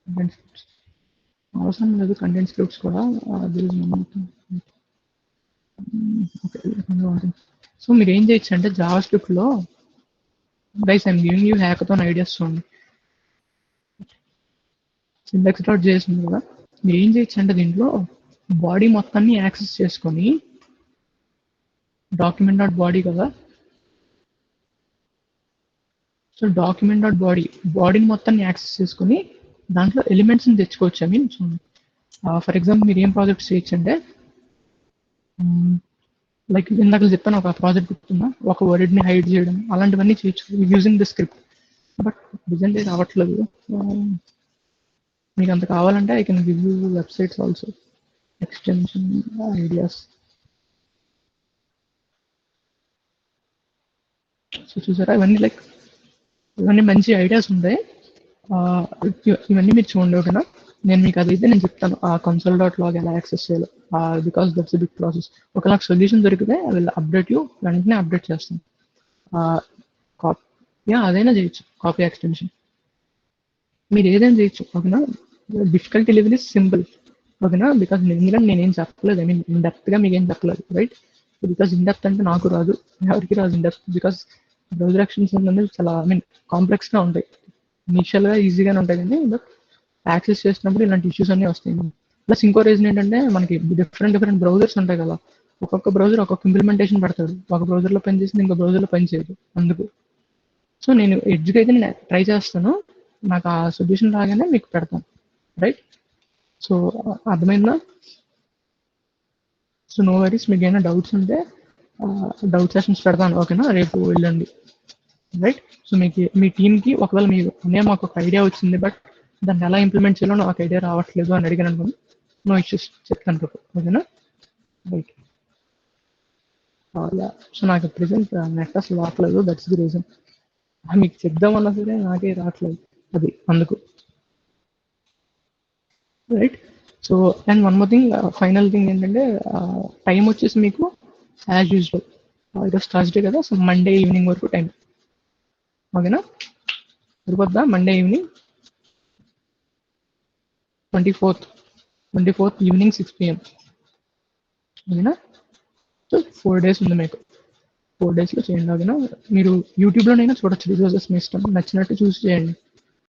కంటెంట్ స్క్రిప్ట్స్ అవసరం లేదు, కంటెంట్ స్క్రిప్ట్స్ కూడా. సో మీరు ఏం చేయొచ్చు అంటే జావా స్క్రిప్ట్లో, guys I'm giving you hackathon ideas చూడండి. syntax.js ఉంది కదా, మీరు ఏం చేయొచ్చు అంటే దీంట్లో బాడీ మొత్తాన్ని యాక్సెస్ చేసుకొని, డాక్యుమెంట్.బాడీ కదా, సో బాడీని మొత్తాన్ని యాక్సెస్ చేసుకొని దాంట్లో ఎలిమెంట్స్ని తెచ్చుకోవచ్చు. ఐ మీన్ ఫర్ ఎగ్జాంపుల్ మీరు ఏం ప్రాజెక్ట్స్ చేయొచ్చు అంటే, లైక్ ఇందాక చెప్పాను ఒక ప్రాజెక్ట్ గుర్తుందా, ఒక వర్డ్ని హైడ్ చేయడం, అలాంటివన్నీ చేయొచ్చు using the script. But present రావట్లేదు. మీకు అంత కావాలంటే I can give you websites also, extension ideas. So చూసారా, ఇవన్నీ మంచి ఐడియాస్ ఉంటాయి. ఇవన్నీ మీరు చూడండి, ఓకేనా. నేను మీకు అదైతే నేను చెప్తాను ఆ console.log ఎలా యాక్సెస్ చేయాలో, బికాస్ దట్స్ బిగ్ ప్రాసెస్. ఒక నాకు సొల్యూషన్ దొరికితే ఐ విల్ అప్డేట్ యూ, వెంటనే అప్డేట్ చేస్తాను. అదైనా చేయొచ్చు, కాపీ ఎక్స్టెన్షన్ మీరు ఏదైనా చేయొచ్చు, ఓకేనా. డిఫికల్టీ లెవెల్ ఇస్ సింపుల్, ఓకేనా. బికాస్ నేనేం చెప్పలేదు, ఐ మీన్ ఇన్ డెప్త్గా మీకు ఏం చెప్పలేదు, రైట్. బికాస్ ఇన్ డెప్త్ అంటే నాకు రాదు, ఎవరికి రాదు in depth. Because browser extension అనేది చాలా ఐ మీన్ కాంప్లెక్స్గా ఉంటాయి. ఇనిషియల్గా ఈజీగానే ఉంటాయి, కానీ బట్ యాక్సెస్ చేసినప్పుడు ఇలాంటి ఇష్యూస్ అన్నీ వస్తాయి. ప్లస్ ఇంకో రీజన్ ఏంటంటే మనకి డిఫరెంట్ బ్రౌజర్స్ ఉంటాయి కదా, ఒక్కొక్క బ్రౌజర్ ఒక్కొక్క ఇంప్లిమెంటేషన్ పెడతాడు. ఒక బ్రౌజర్లో పనిచేసింది ఇంకో బ్రౌజర్లో పనిచేయదు, అందుకు. సో నేను ఎడ్జ్కి అయితే నేను ట్రై చేస్తాను, నాకు ఆ సొల్యూషన్ రాగానే మీకు పెడతాను, రైట్. సో అర్థమైందా. సో నో వరీస్, మీకు ఏమైనా డౌట్స్ ఉంటే డౌట్ సెషన్స్ పెడతాను, ఓకేనా, రేపు వెళ్ళండి, రైట్. సో మీ టీంకి ఒకవేళ మాకు ఒక ఐడియా వచ్చింది, బట్ దాన్ని ఎలా ఇంప్లిమెంట్ చేయాలో నాకు ఐడియా రావట్లేదు అని అడిగాను అనుకోండి, నో ఇష్యూస్ చెప్తాను, ఓకేనా, రైట్. సో నాకు ప్రెసెంట్ నెట్ అసలు రావట్లేదు, దట్స్ ది రీజన్. మీకు చెప్దామన్నా సరే నాకే రావట్లేదు, అది అందుకు, right. So and one more thing, final thing ఏంటంటే టైం వచ్చేసి మీకు యాజ్ యూజువల్, ఈరోజు థర్స్డే కదా, సో మండే ఈవినింగ్ వరకు టైం, ఓకేనా. సరిపోద్దా Monday evening 24th evening 6 PM, ఓకేనా. సో 4 days ఉంది మీకు, 4 daysలో చేయండి, ఓకేనా. మీరు యూట్యూబ్లోనైనా చూడొచ్చు వీడియోస్, మీ ఇష్టం, నచ్చినట్టు చూసి చేయండి.